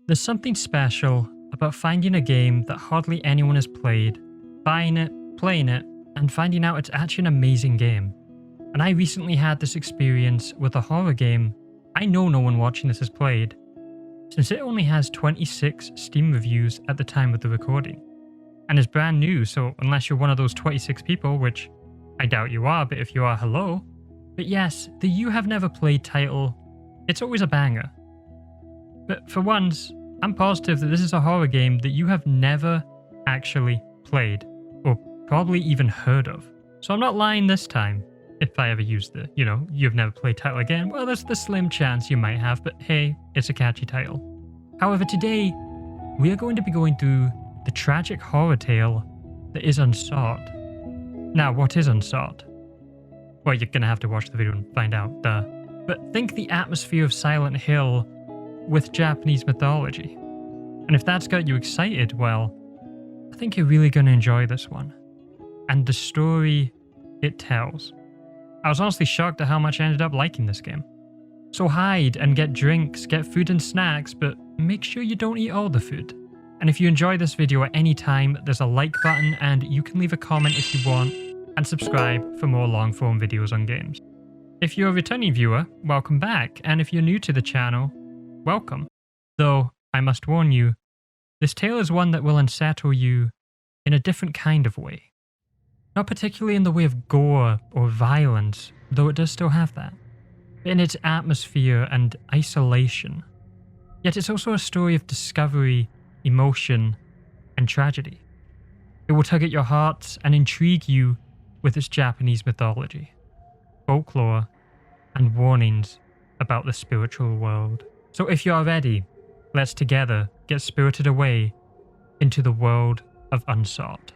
There's something special about finding a game that hardly anyone has played, buying it, playing it, and finding out it's actually an amazing game. And I recently had this experience with a horror game I know no one watching this has played, since it only has 26 Steam reviews at the time of the recording, and is brand new, so unless you're one of those 26 people, which I doubt you are, but if you are, hello. But yes, the You Have Never Played title, it's always a banger. But for once, I'm positive that this is a horror game that you have never actually played, or probably even heard of. So I'm not lying this time. If I ever use the, you've never played title again, well, there's the slim chance you might have, but hey, it's a catchy title. However, today, we are going to be going through the tragic horror tale that is Unsought. Now, what is Unsought? Well, you're gonna have to watch the video and find out, duh. But think the atmosphere of Silent Hill with Japanese mythology. And if that's got you excited, well, I think you're really gonna enjoy this one. And the story it tells. I was honestly shocked at how much I ended up liking this game. So hide and get drinks, get food and snacks, but make sure you don't eat all the food. And if you enjoy this video at any time, there's a like button and you can leave a comment if you want, and subscribe for more long form videos on games. If you're a returning viewer, welcome back, and if you're new to the channel, welcome. Though, I must warn you, this tale is one that will unsettle you in a different kind of way. Not particularly in the way of gore or violence, though it does still have that, but in its atmosphere and isolation. Yet it's also a story of discovery, emotion, and tragedy. It will tug at your hearts and intrigue you with its Japanese mythology, folklore, and warnings about the spiritual world. So if you are ready, let's together get spirited away into the world of Unsought.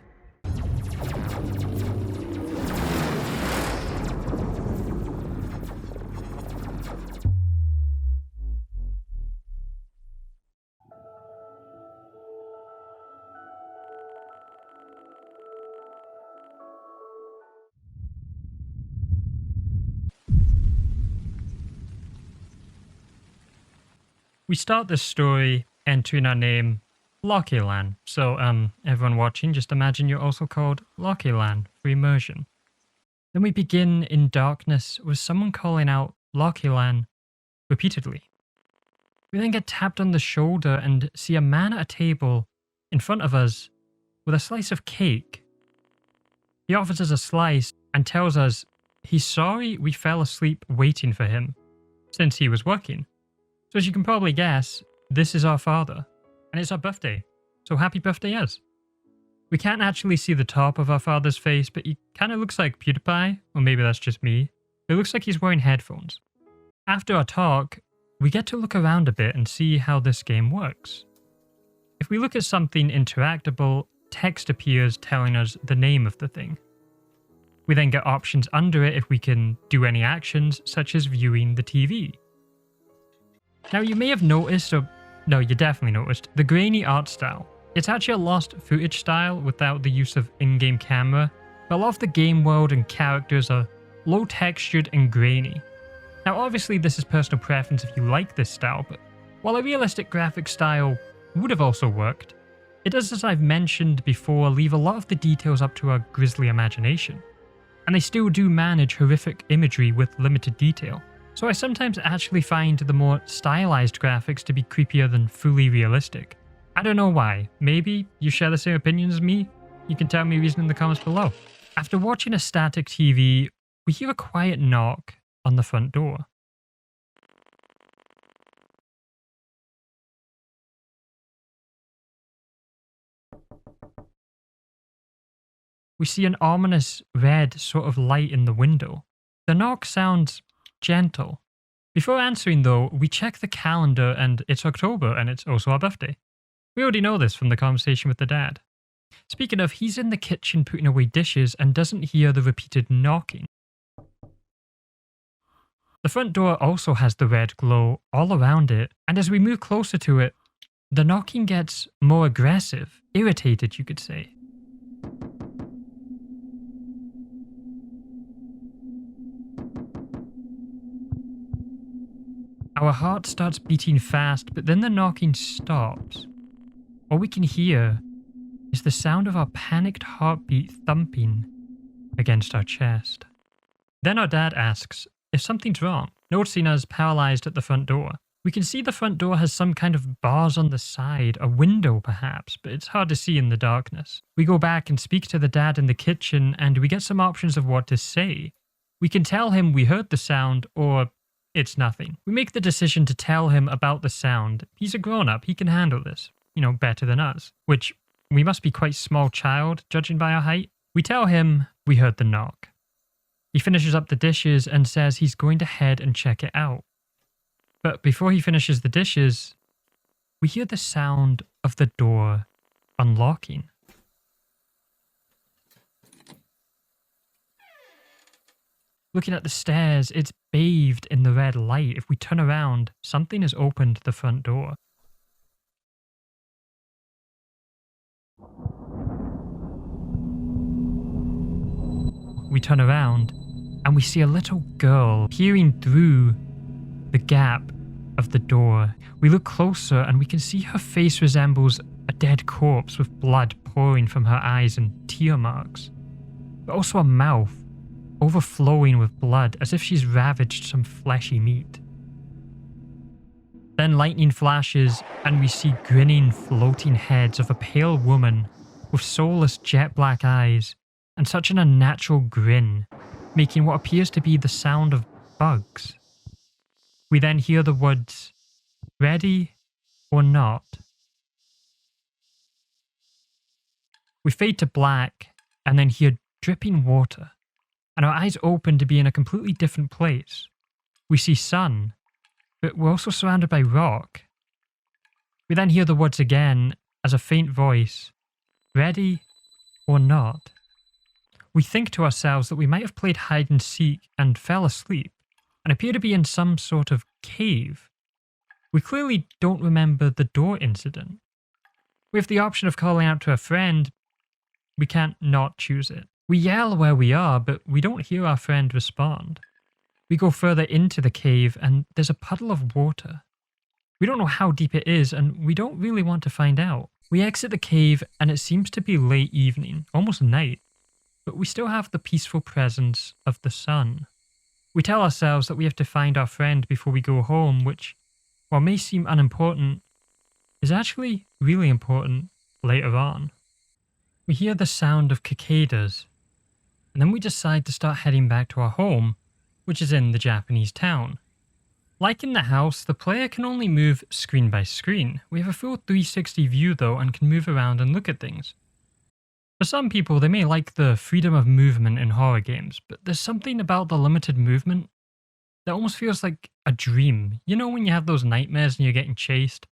We start this story entering our name, Lockeland. So, everyone watching, just imagine you're also called Lockeland for immersion. Then we begin in darkness with someone calling out Lockeland repeatedly. We then get tapped on the shoulder and see a man at a table in front of us with a slice of cake. He offers us a slice and tells us he's sorry we fell asleep waiting for him since he was working. So as you can probably guess, this is our father, and it's our birthday, so happy birthday us. We can't actually see the top of our father's face, but he kind of looks like PewDiePie, or maybe that's just me. It looks like he's wearing headphones. After our talk, we get to look around a bit and see how this game works. If we look at something interactable, text appears telling us the name of the thing. We then get options under it if we can do any actions, such as viewing the TV. Now you may have noticed, or no, you definitely noticed, the grainy art style. It's actually a lost footage style without the use of in-game camera, but a lot of the game world and characters are low textured and grainy. Now obviously this is personal preference if you like this style, but while a realistic graphic style would have also worked, it does, as I've mentioned before, leave a lot of the details up to our grisly imagination. And they still do manage horrific imagery with limited detail. So I sometimes actually find the more stylized graphics to be creepier than fully realistic. I don't know why. Maybe you share the same opinion as me? You can tell me a reason in the comments below. After watching a static TV, we hear a quiet knock on the front door. We see an ominous red sort of light in the window. The knock sounds gentle. Before answering though, we check the calendar and it's October and it's also our birthday. We already know this from the conversation with the dad. Speaking of, he's in the kitchen putting away dishes and doesn't hear the repeated knocking. The front door also has the red glow all around it, and as we move closer to it, the knocking gets more aggressive, irritated you could say. Our heart starts beating fast, but then the knocking stops. All we can hear is the sound of our panicked heartbeat thumping against our chest. Then our dad asks if something's wrong, noticing us paralyzed at the front door. We can see the front door has some kind of bars on the side, a window perhaps, but it's hard to see in the darkness. We go back and speak to the dad in the kitchen, and we get some options of what to say. We can tell him we heard the sound, or it's nothing. We make the decision to tell him about the sound. He's a grown-up, he can handle this, better than us, which we must be quite small child, judging by our height. We tell him we heard the knock. He finishes up the dishes and says he's going to head and check it out. But before he finishes the dishes, we hear the sound of the door unlocking. Looking at the stairs, it's bathed in the red light. If we turn around, something has opened the front door. We turn around, and we see a little girl peering through the gap of the door. We look closer, and we can see her face resembles a dead corpse with blood pouring from her eyes and tear marks, but also a mouth overflowing with blood as if she's ravaged some fleshy meat. Then lightning flashes, and we see grinning, floating heads of a pale woman with soulless jet black eyes and such an unnatural grin, making what appears to be the sound of bugs. We then hear the words, "Ready or not?" We fade to black and then hear dripping water, and our eyes open to be in a completely different place. We see sun, but we're also surrounded by rock. We then hear the words again as a faint voice, "Ready or not?" We think to ourselves that we might have played hide and seek and fell asleep, and appear to be in some sort of cave. We clearly don't remember the door incident. We have the option of calling out to a friend. We can't not choose it. We yell where we are, but we don't hear our friend respond. We go further into the cave, and there's a puddle of water. We don't know how deep it is, and we don't really want to find out. We exit the cave, and it seems to be late evening, almost night, but we still have the peaceful presence of the sun. We tell ourselves that we have to find our friend before we go home, which, while may seem unimportant, is actually really important later on. We hear the sound of cicadas, and then we decide to start heading back to our home, which is in the Japanese town. Like in the house, the player can only move screen by screen. We have a full 360 view though, and can move around and look at things. For some people, they may like the freedom of movement in horror games, but there's something about the limited movement that almost feels like a dream. You know when you have those nightmares and you're getting chased,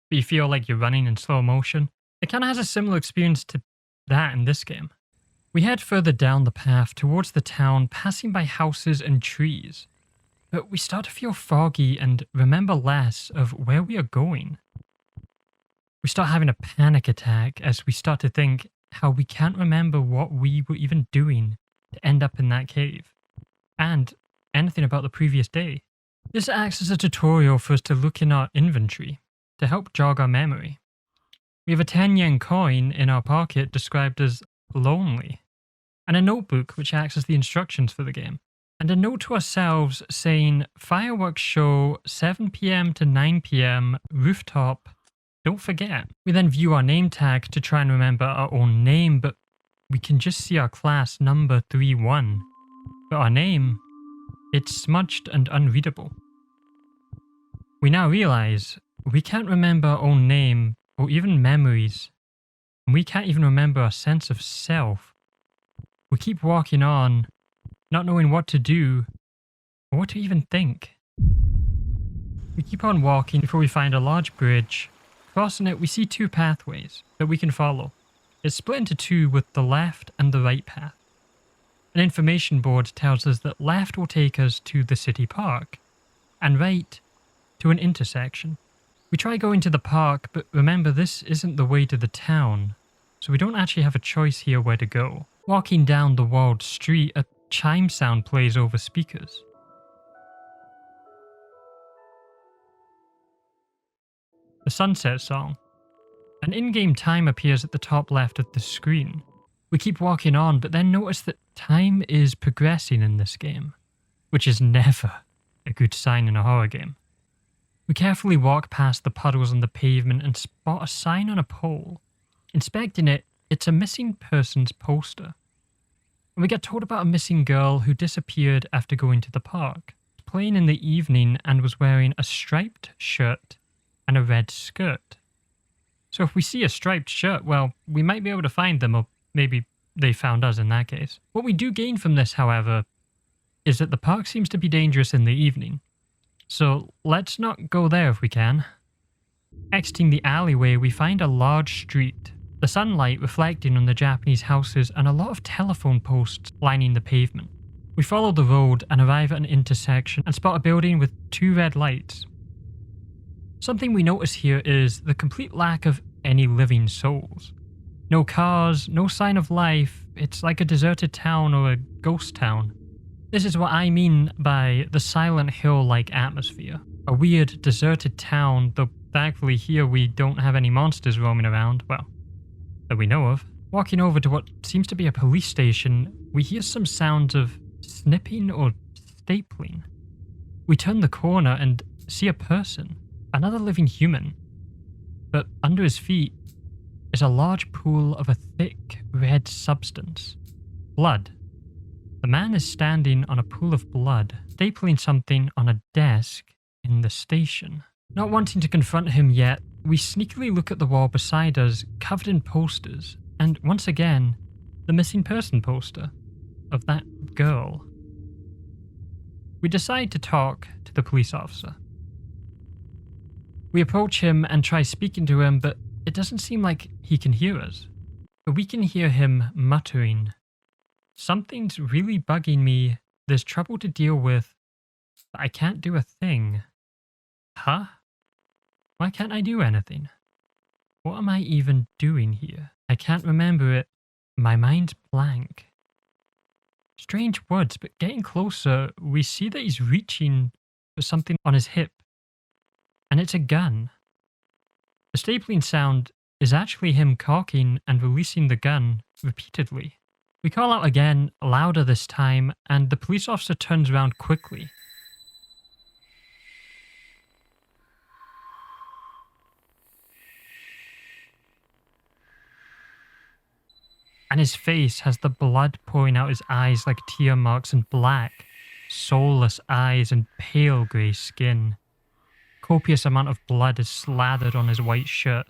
but you feel like you're running in slow motion? It kind of has a similar experience to that in this game. We head further down the path towards the town, passing by houses and trees, but we start to feel foggy and remember less of where we are going. We start having a panic attack as we start to think how we can't remember what we were even doing to end up in that cave, and anything about the previous day. This acts as a tutorial for us to look in our inventory to help jog our memory. We have a 10 yen coin in our pocket described as lonely, and a notebook which acts as the instructions for the game, and a note to ourselves saying fireworks show 7 PM to 9 PM, rooftop, don't forget. We then view our name tag to try and remember our own name, but we can just see our class number 31. But our name, it's smudged and unreadable. We now realize we can't remember our own name or even memories, and we can't even remember our sense of self. We keep walking on, not knowing what to do or what to even think. We keep on walking before we find a large bridge. Crossing it, we see two pathways that we can follow. It's split into two with the left and the right path. An information board tells us that left will take us to the city park, and right to an intersection. We try going to the park, but remember this isn't the way to the town, so we don't actually have a choice here where to go. Walking down the walled street, a chime sound plays over speakers. the sunset song. An in-game time appears at the top left of the screen. We keep walking on, but then notice that time is progressing in this game, which is never a good sign in a horror game. We carefully walk past the puddles on the pavement and spot a sign on a pole. Inspecting it, it's a missing persons poster. And we get told about a missing girl who disappeared after going to the park, playing in the evening and was wearing a striped shirt and a red skirt. So if we see a striped shirt, well, we might be able to find them, or maybe they found us in that case. What we do gain from this, however, is that the park seems to be dangerous in the evening. So let's not go there if we can. Exiting the alleyway, we find a large street, the sunlight reflecting on the Japanese houses and a lot of telephone posts lining the pavement. We follow the road and arrive at an intersection and spot a building with 2 red lights. Something we notice here is the complete lack of any living souls. No cars, no sign of life. It's like a deserted town or a ghost town. This is what I mean by the Silent Hill-like atmosphere. A weird, deserted town, though thankfully here we don't have any monsters roaming around, well, that we know of. Walking over to what seems to be a police station, we hear some sounds of snipping or stapling. We turn the corner and see a person, another living human, but under his feet is a large pool of a thick red substance. Blood. The man is standing on a pool of blood, stapling something on a desk in the station. Not wanting to confront him yet, we sneakily look at the wall beside us, covered in posters, and once again, the missing person poster of that girl. We decide to talk to the police officer. We approach him and try speaking to him, but it doesn't seem like he can hear us. But we can hear him muttering, "Something's really bugging me. There's trouble to deal with, but I can't do a thing." Huh? Why can't I do anything? What am I even doing here? I can't remember it. My mind's blank. Strange words, but getting closer, we see that he's reaching for something on his hip. And it's a gun. The stapling sound is actually him cocking and releasing the gun repeatedly. We call out again, louder this time, and the police officer turns around quickly. And his face has the blood pouring out his eyes like tear marks and black, soulless eyes and pale grey skin. Copious amount of blood is slathered on his white shirt.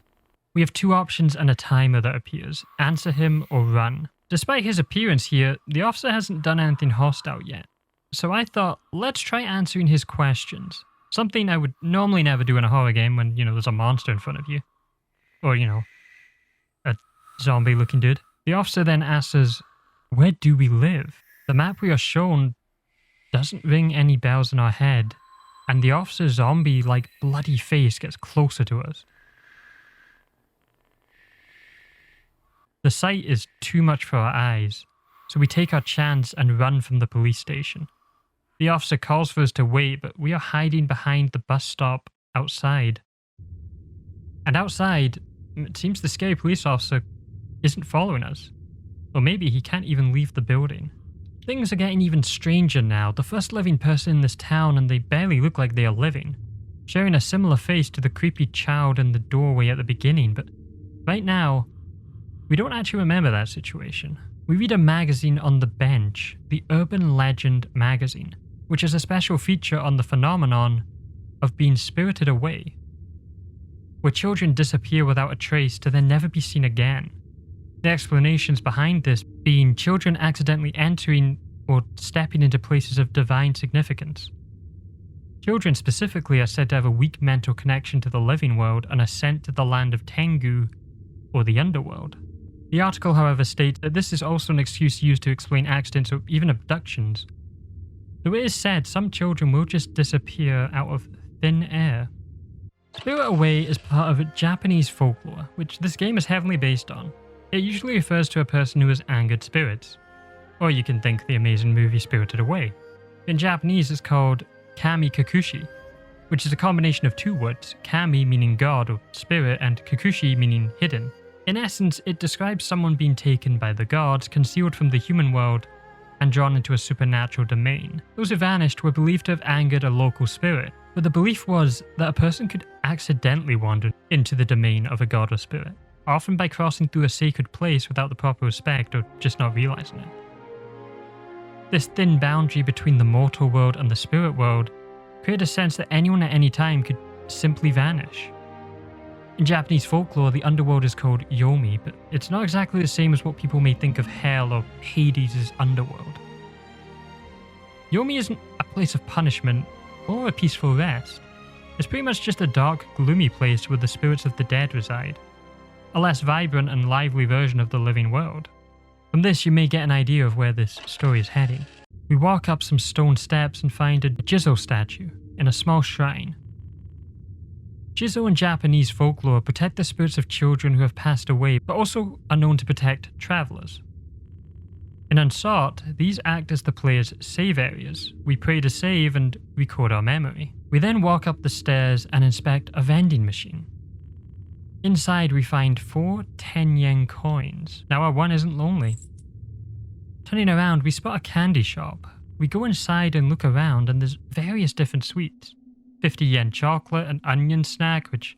We have 2 options and a timer that appears, answer him or run. Despite his appearance here, the officer hasn't done anything hostile yet. So I thought, let's try answering his questions. Something I would normally never do in a horror game when, there's a monster in front of you. Or, a zombie looking dude. The officer then asks us, where do we live? The map we are shown doesn't ring any bells in our head, and the officer's zombie-like bloody face gets closer to us. The sight is too much for our eyes, so we take our chance and run from the police station. The officer calls for us to wait, but we are hiding behind the bus stop outside. And outside, it seems the scary police officer isn't following us. Or maybe he can't even leave the building. Things are getting even stranger now. The first living person in this town, and they barely look like they are living, sharing a similar face to the creepy child in the doorway at the beginning, but right now, we don't actually remember that situation. We read a magazine on the bench, the Urban Legend magazine, which is a special feature on the phenomenon of being spirited away, where children disappear without a trace to then never be seen again. The explanations behind this being children accidentally entering or stepping into places of divine significance. Children specifically are said to have a weak mental connection to the living world and are sent to the land of Tengu, or the underworld. The article, however, states that this is also an excuse used to explain accidents or even abductions. Though it is said some children will just disappear out of thin air. Spirit Away is part of Japanese folklore, which this game is heavily based on. It usually refers to a person who has angered spirits. Or you can think the amazing movie Spirited Away. In Japanese it's called Kami Kakushi. which is a combination of two words, kami meaning god or spirit and kakushi meaning hidden. In essence, it describes someone being taken by the gods, concealed from the human world, and drawn into a supernatural domain. Those who vanished were believed to have angered a local spirit, but the belief was that a person could accidentally wander into the domain of a god or spirit, often by crossing through a sacred place without the proper respect or just not realizing it. This thin boundary between the mortal world and the spirit world created a sense that anyone at any time could simply vanish. In Japanese folklore, the underworld is called yomi, but it's not exactly the same as what people may think of hell or Hades' underworld. Yomi isn't a place of punishment or a peaceful rest. It's pretty much just a dark, gloomy place where the spirits of the dead reside, a less vibrant and lively version of the living world. From this, you may get an idea of where this story is heading. We walk up some stone steps and find a Jizo statue in a small shrine. Jizo in Japanese folklore protect the spirits of children who have passed away, but also are known to protect travelers. In Unsought, these act as the player's save areas. We pray to save and record our memory. We then walk up the stairs and inspect a vending machine. Inside, we find 4 10-yen coins. Now our one isn't lonely. Turning around, we spot a candy shop. We go inside and look around, and there's various different sweets. 50-yen chocolate, an onion snack, which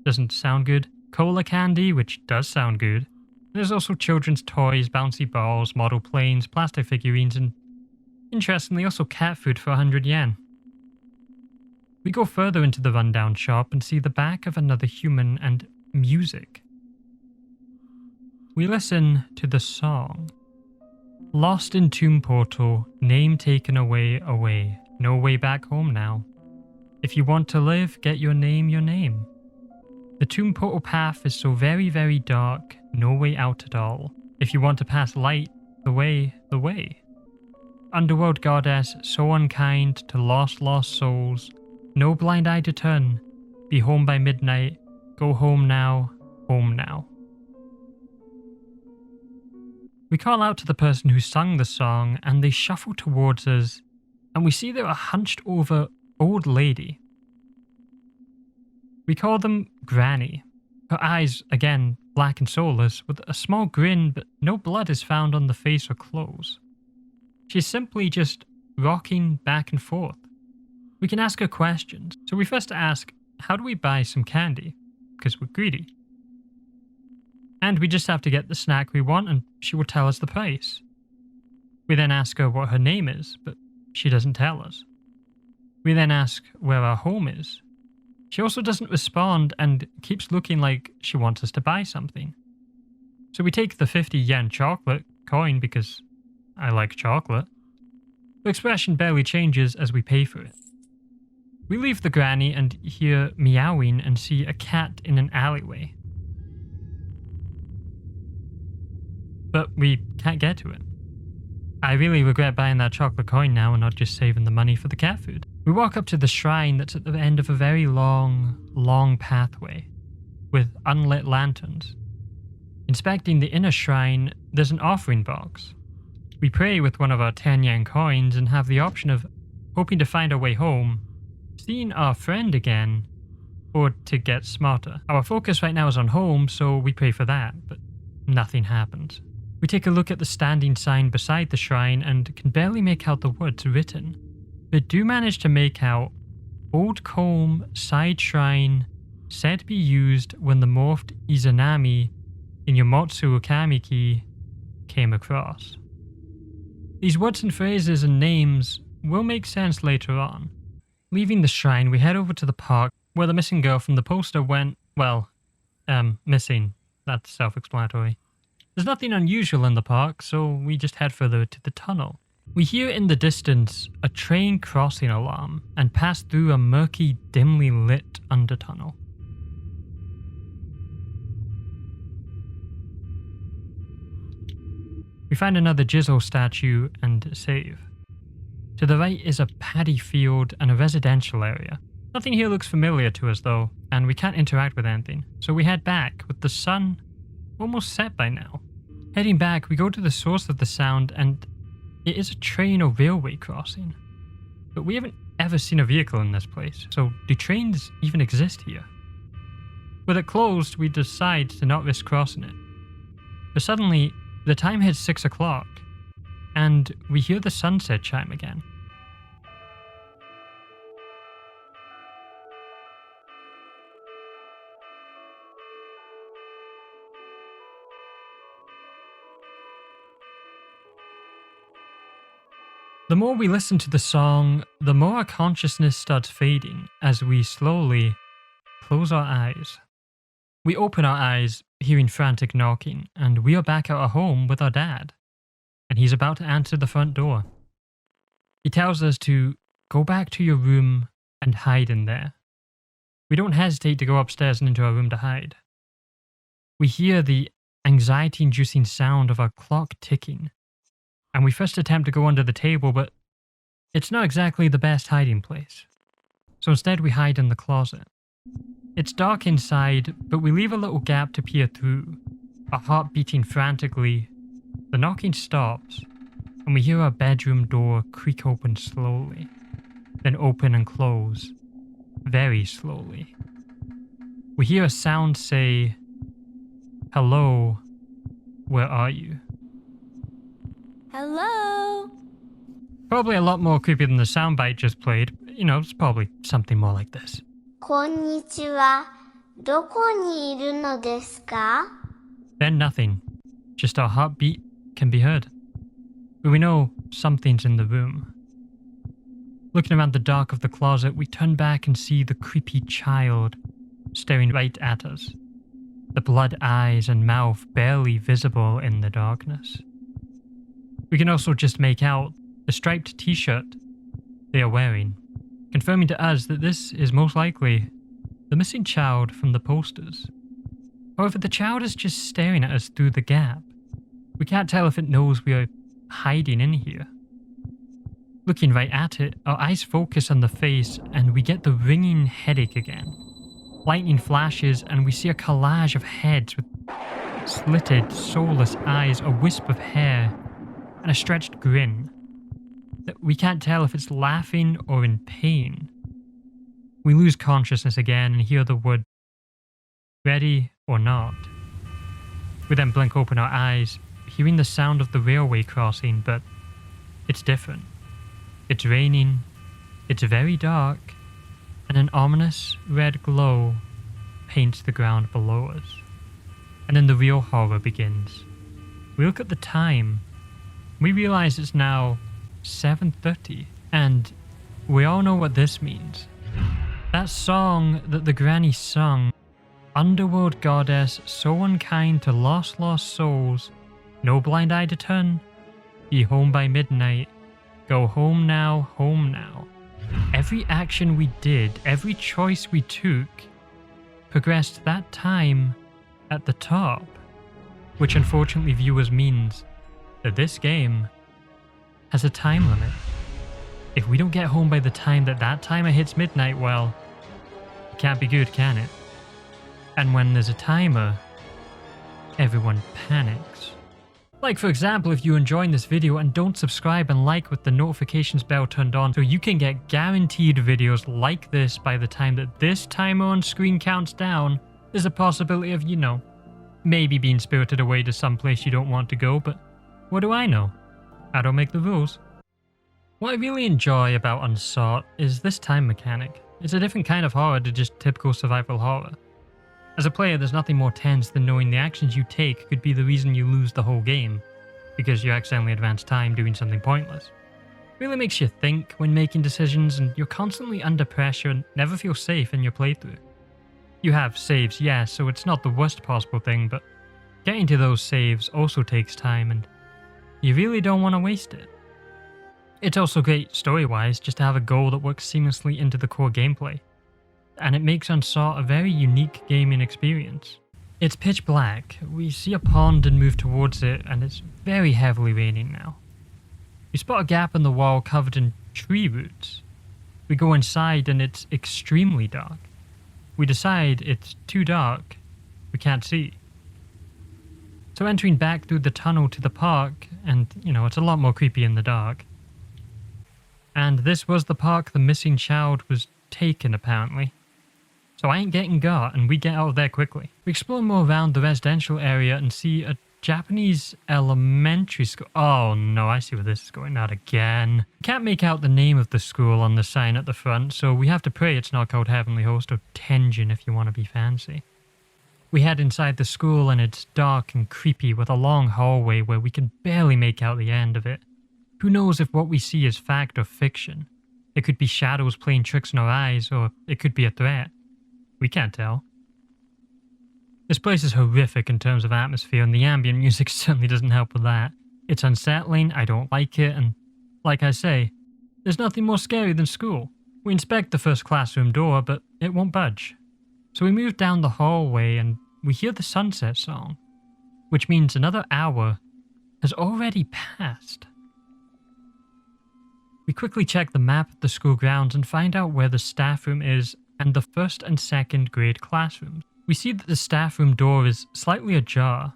doesn't sound good. Cola candy, which does sound good. There's also children's toys, bouncy balls, model planes, plastic figurines, and interestingly also cat food for 100 yen. We go further into the rundown shop and see the back of another human and music. We listen to the song. Lost in tomb portal, name taken away, away. No way back home now. If you want to live, get your name, your name. The tomb portal path is so very, very dark, no way out at all. If you want to pass light, the way, the way. Underworld goddess, so unkind to lost souls. No blind eye to turn. Be home by midnight. Go home now, home now. We call out to the person who sung the song, and they shuffle towards us, and we see they're a hunched over old lady. We call them Granny. Her eyes, again, black and soulless, with a small grin, but no blood is found on the face or clothes. She's simply just rocking back and forth. We can ask her questions, so we first ask, how do we buy some candy? Because we're greedy. And we just have to get the snack we want, and she will tell us the price. We then ask her what her name is, but she doesn't tell us. We then ask where our home is. She also doesn't respond and keeps looking like she wants us to buy something. So we take the 50-yen chocolate coin because I like chocolate. Her expression barely changes as we pay for it. We leave the granny and hear meowing and see a cat in an alleyway. But we can't get to it. I really regret buying that chocolate coin now and not just saving the money for the cat food. We walk up to the shrine that's at the end of a very long pathway with unlit lanterns. Inspecting the inner shrine, there's an offering box. We pray with one of our 10-yen coins and have the option of hoping to find our way home, seeing our friend again, or to get smarter. Our focus right now is on home, so we pray for that, but nothing happens. We take a look at the standing sign beside the shrine and can barely make out the words written, but do manage to make out old comb, side shrine, said to be used when the morphed Izanami in Yomotsu Kamiki came across. These words and phrases and names will make sense later on. Leaving the shrine, we head over to the park where the missing girl from the poster went, well, missing. That's self-explanatory. There's nothing unusual in the park, so we just head further to the tunnel. We hear in the distance a train crossing alarm and pass through a murky, dimly lit undertunnel. We find another Jizo statue and save. To the right is a paddy field and a residential area. Nothing here looks familiar to us though, and we can't interact with anything, so we head back with the sun almost set by now. Heading back, we go to the source of the sound and it is a train or railway crossing. But we haven't ever seen a vehicle in this place, so do trains even exist here? With it closed, we decide to not risk crossing it. But suddenly, the time hits 6 o'clock, and we hear the sunset chime again. The more we listen to the song, the more our consciousness starts fading as we slowly close our eyes. We open our eyes, hearing frantic knocking, and we are back at our home with our dad. And he's about to answer the front door. He tells us to go back to your room and hide in there. We don't hesitate to go upstairs and into our room to hide. We hear the anxiety-inducing sound of our clock ticking, and we first attempt to go under the table, but it's not exactly the best hiding place. So instead we hide in the closet. It's dark inside, but we leave a little gap to peer through, our heart beating frantically. The knocking stops, and we hear our bedroom door creak open slowly, then open and close, very slowly. We hear a sound say, "Hello, where are you?" Hello? Probably a lot more creepy than the soundbite just played. You know, it's probably something more like this. こんにちは。どこにいるのですか? Then nothing. Just our heartbeat can be heard. But we know something's in the room. Looking around the dark of the closet, we turn back and see the creepy child staring right at us. The blood eyes and mouth barely visible in the darkness. We can also just make out the striped t-shirt they are wearing, confirming to us that this is most likely the missing child from the posters. However, the child is just staring at us through the gap. We can't tell if it knows we are hiding in here. Looking right at it, our eyes focus on the face and we get the ringing headache again. Lightning flashes and we see a collage of heads with slitted, soulless eyes, a wisp of hair, and a stretched grin. We can't tell if it's laughing or in pain. We lose consciousness again and hear the word, "Ready or not." We then blink open our eyes, hearing the sound of the railway crossing, but it's different. It's raining, it's very dark, and an ominous red glow paints the ground below us. And then the real horror begins. We look at the time. We realize it's now 7:30, and we all know what this means. That song that the granny sung, "Underworld goddess, so unkind to lost souls, no blind eye to turn, be home by midnight, go home now, home now." Every action we did, every choice we took, progressed that time at the top, which unfortunately, viewers, means that this game has a time limit. If we don't get home by the time that timer hits midnight, well, it can't be good, can it? And when there's a timer, everyone panics. Like, for example, if you're enjoying this video and don't subscribe and like with the notifications bell turned on, so you can get guaranteed videos like this by the time that this timer on screen counts down, there's a possibility of, you know, maybe being spirited away to some place you don't want to go, but what do I know? I don't make the rules. What I really enjoy about Unsought is this time mechanic. It's a different kind of horror to just typical survival horror. As a player, there's nothing more tense than knowing the actions you take could be the reason you lose the whole game, because you accidentally advance time doing something pointless. It really makes you think when making decisions, and you're constantly under pressure and never feel safe in your playthrough. You have saves, yes, so it's not the worst possible thing, but getting to those saves also takes time, and you really don't want to waste it. It's also great story-wise just to have a goal that works seamlessly into the core gameplay, and it makes Unsought a very unique gaming experience. It's pitch black, we see a pond and move towards it, and it's very heavily raining now. We spot a gap in the wall covered in tree roots. We go inside and it's extremely dark. We decide it's too dark, we can't see. So entering back through the tunnel to the park, and you know, it's a lot more creepy in the dark, And this was the park the missing child was taken, apparently. So I ain't getting got, and we get out of there quickly. We explore more around the residential area and see a Japanese elementary school. Oh no, I see where this is going, not again. Can't make out the name of the school on the sign at the front, so we have to pray it's not called Heavenly Host or Tenjin if you want to be fancy. We head inside the school and it's dark and creepy with a long hallway where we can barely make out the end of it. Who knows if what we see is fact or fiction? It could be shadows playing tricks in our eyes, or it could be a threat. We can't tell. This place is horrific in terms of atmosphere, and the ambient music certainly doesn't help with that. It's unsettling, I don't like it, and like I say, there's nothing more scary than school. We inspect the first classroom door, but it won't budge. So we move down the hallway and we hear the sunset song, which means another hour has already passed. We quickly check the map of the school grounds and find out where the staff room is and the first and second grade classrooms. We see that the staff room door is slightly ajar.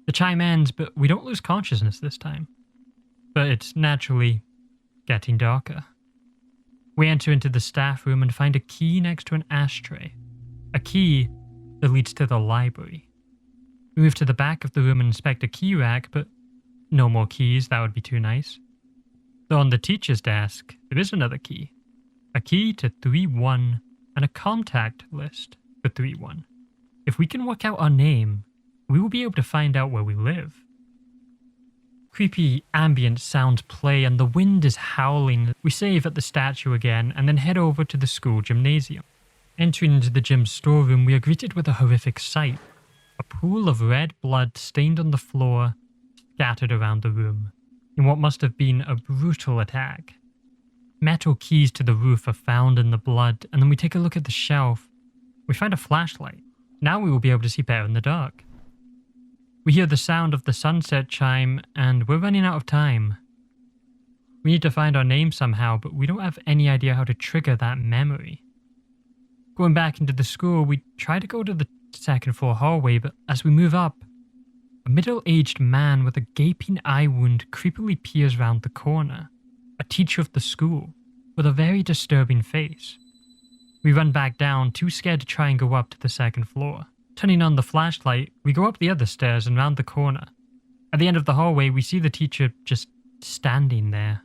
The chime ends, but we don't lose consciousness this time. But it's naturally getting darker. We enter into the staff room and find a key next to an ashtray. A key that leads to the library. We move to the back of the room and inspect a key rack, but no more keys, that would be too nice. Though on the teacher's desk, there is another key. A key to 3-1 and a contact list for 3-1. If we can work out our name, we will be able to find out where we live. Creepy ambient sounds play and the wind is howling. We save at the statue again and then head over to the school gymnasium. Entering into the gym's storeroom, we are greeted with a horrific sight. A pool of red blood stained on the floor, scattered around the room, in what must have been a brutal attack. Metal keys to the roof are found in the blood, and then we take a look at the shelf. We find a flashlight. Now we will be able to see better in the dark. We hear the sound of the sunset chime, and we're running out of time. We need to find our name somehow, but we don't have any idea how to trigger that memory. Going back into the school, we try to go to the second floor hallway, but as we move up, a middle-aged man with a gaping eye wound creepily peers round the corner. A teacher of the school, with a very disturbing face. We run back down, too scared to try and go up to the second floor. Turning on the flashlight, we go up the other stairs and round the corner. At the end of the hallway, we see the teacher just standing there.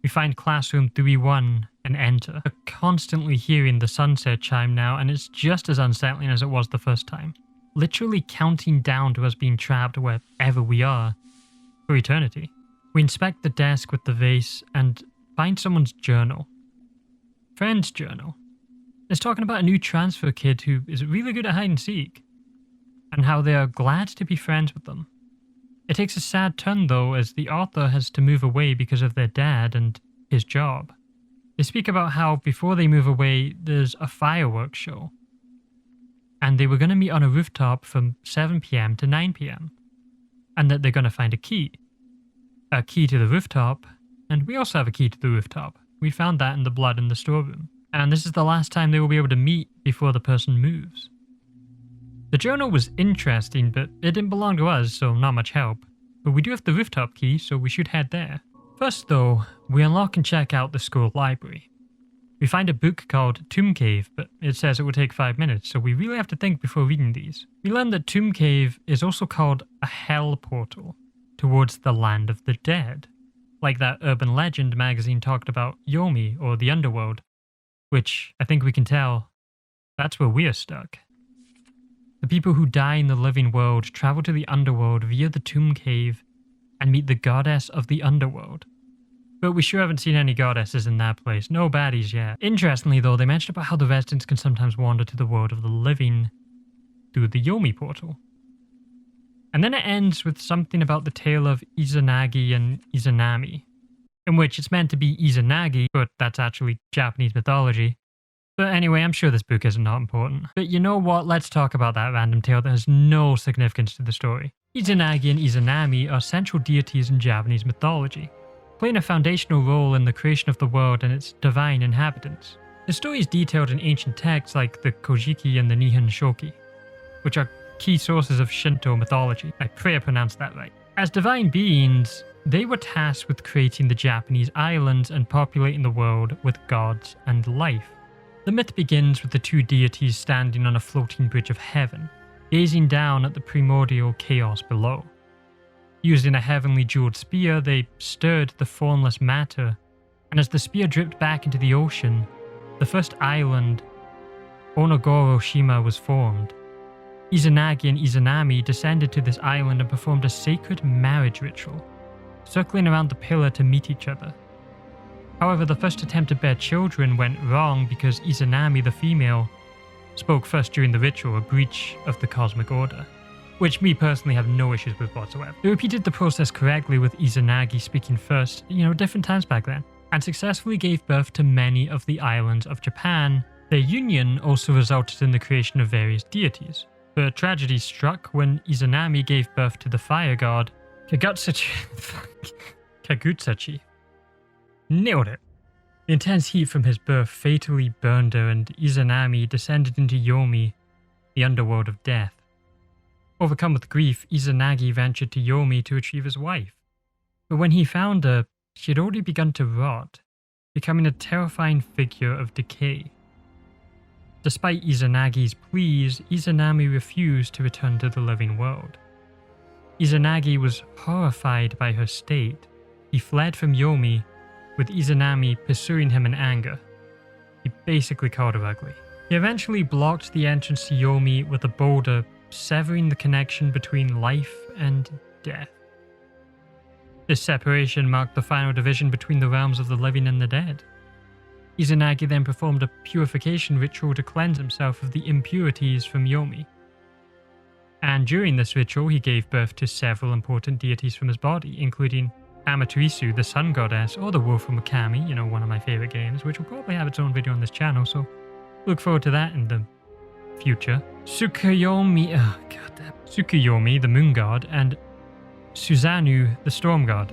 We find classroom 3-1 and enter. We're constantly hearing the sunset chime now, and it's just as unsettling as it was the first time. Literally counting down to us being trapped wherever we are for eternity. We inspect the desk with the vase and find someone's journal. Friend's journal. It's talking about a new transfer kid who is really good at hide and seek, and how they are glad to be friends with them. It takes a sad turn though, as the author has to move away because of their dad and his job. They speak about how before they move away, there's a fireworks show. And they were going to meet on a rooftop from 7 PM to 9 PM. And that they're going to find a key. A key to the rooftop, and we also have a key to the rooftop. We found that in the blood in the storeroom. And this is the last time they will be able to meet before the person moves. The journal was interesting, but it didn't belong to us, so not much help. But we do have the rooftop key, so we should head there. First though, we unlock and check out the school library. We find a book called Tomb Cave, but it says it will take 5 minutes, so we really have to think before reading these. We learn that Tomb Cave is also called a hell portal towards the land of the dead. Like that urban legend magazine talked about Yomi, or the underworld. Which, I think we can tell, that's where we're stuck. The people who die in the living world travel to the underworld via the Tomb Cave and meet the goddess of the underworld. But we sure haven't seen any goddesses in that place, no baddies yet. Interestingly though, they mentioned about how the residents can sometimes wander to the world of the living through the Yomi portal. And then it ends with something about the tale of Izanagi and Izanami, in which it's meant to be Izanagi, but that's actually Japanese mythology. But anyway, I'm sure this book isn't not important. But you know what, let's talk about that random tale that has no significance to the story. Izanagi and Izanami are central deities in Japanese mythology, playing a foundational role in the creation of the world and its divine inhabitants. The story is detailed in ancient texts like the Kojiki and the Nihon Shoki, which are key sources of Shinto mythology. I pray I pronounced that right. As divine beings, they were tasked with creating the Japanese islands and populating the world with gods and life. The myth begins with the two deities standing on a floating bridge of heaven, gazing down at the primordial chaos below. Using a heavenly jeweled spear, they stirred the formless matter, and as the spear dripped back into the ocean, the first island, Onogoro-shima, was formed. Izanagi and Izanami descended to this island and performed a sacred marriage ritual, circling around the pillar to meet each other. However, the first attempt to bear children went wrong because Izanami, the female, spoke first during the ritual, a breach of the cosmic order, which me personally have no issues with whatsoever. They repeated the process correctly with Izanagi speaking first, different times back then, and successfully gave birth to many of the islands of Japan. Their union also resulted in the creation of various deities. But tragedy struck when Izanami gave birth to the fire god, Kagutsuchi. Nailed it. The intense heat from his birth fatally burned her, and Izanami descended into Yomi, the underworld of death. Overcome with grief, Izanagi ventured to Yomi to retrieve his wife. But when he found her, she had already begun to rot, becoming a terrifying figure of decay. Despite Izanagi's pleas, Izanami refused to return to the living world. Izanagi was horrified by her state. He fled from Yomi, with Izanami pursuing him in anger. He basically called her ugly. He eventually blocked the entrance to Yomi with a boulder, severing the connection between life and death. This separation marked the final division between the realms of the living and the dead. Izanagi then performed a purification ritual to cleanse himself of the impurities from Yomi. And during this ritual, he gave birth to several important deities from his body, including Amaterasu, the sun goddess, or the wolf from Wakami, one of my favorite games, which will probably have its own video on this channel, so look forward to that in the future. Tsukuyomi, the moon god, and Suzanu, the storm god.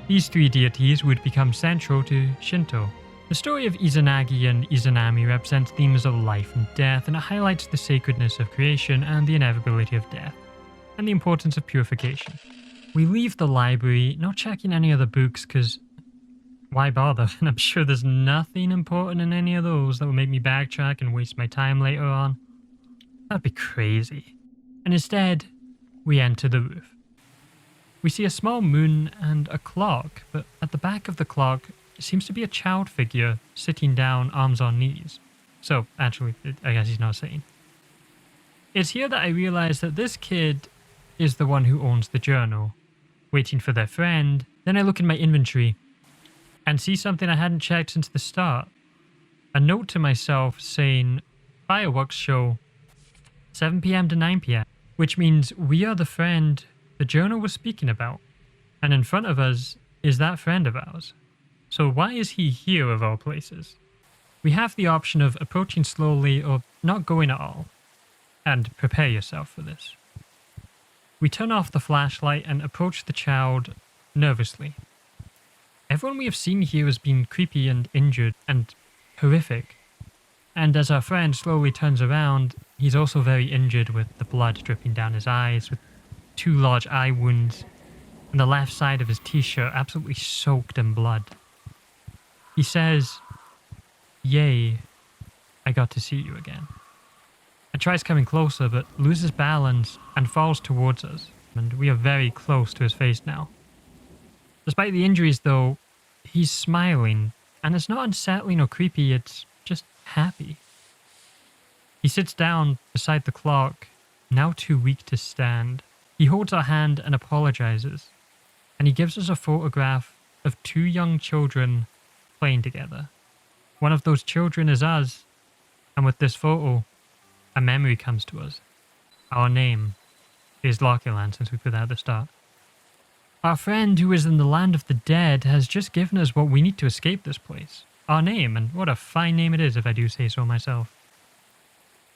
These three deities would become central to Shinto. The story of Izanagi and Izanami represents themes of life and death, and it highlights the sacredness of creation and the inevitability of death, and the importance of purification. We leave the library, not checking any other books, because why bother? And I'm sure there's nothing important in any of those that will make me backtrack and waste my time later on. That'd be crazy. And instead, we enter the roof. We see a small moon and a clock, but at the back of the clock seems to be a child figure sitting down, arms on knees. So, actually, I guess he's not sitting. It's here that I realize that this kid is the one who owns the journal, waiting for their friend. Then I look in my inventory and see something I hadn't checked since the start. A note to myself saying, fireworks show 7 p.m. to 9 p.m., which means we are the friend the journal was speaking about. And in front of us is that friend of ours. So why is he here of all places? We have the option of approaching slowly or not going at all. And prepare yourself for this. We turn off the flashlight and approach the child nervously. Everyone we have seen here has been creepy and injured and horrific. And as our friend slowly turns around, he's also very injured with the blood dripping down his eyes, with 2 large eye wounds, and the left side of his t-shirt absolutely soaked in blood. He says, "Yay, I got to see you again." And tries coming closer, but loses balance and falls towards us, and we are very close to his face now. Despite the injuries though, he's smiling, and it's not unsettling or creepy, it's just happy. He sits down beside the clock, now too weak to stand. He holds our hand and apologizes, and he gives us a photograph of 2 young children playing together. One of those children is us, and with this photo, a memory comes to us. Our name is Loculan, since we put that at the start. Our friend who is in the land of the dead has just given us what we need to escape this place. Our name, and what a fine name it is if I do say so myself.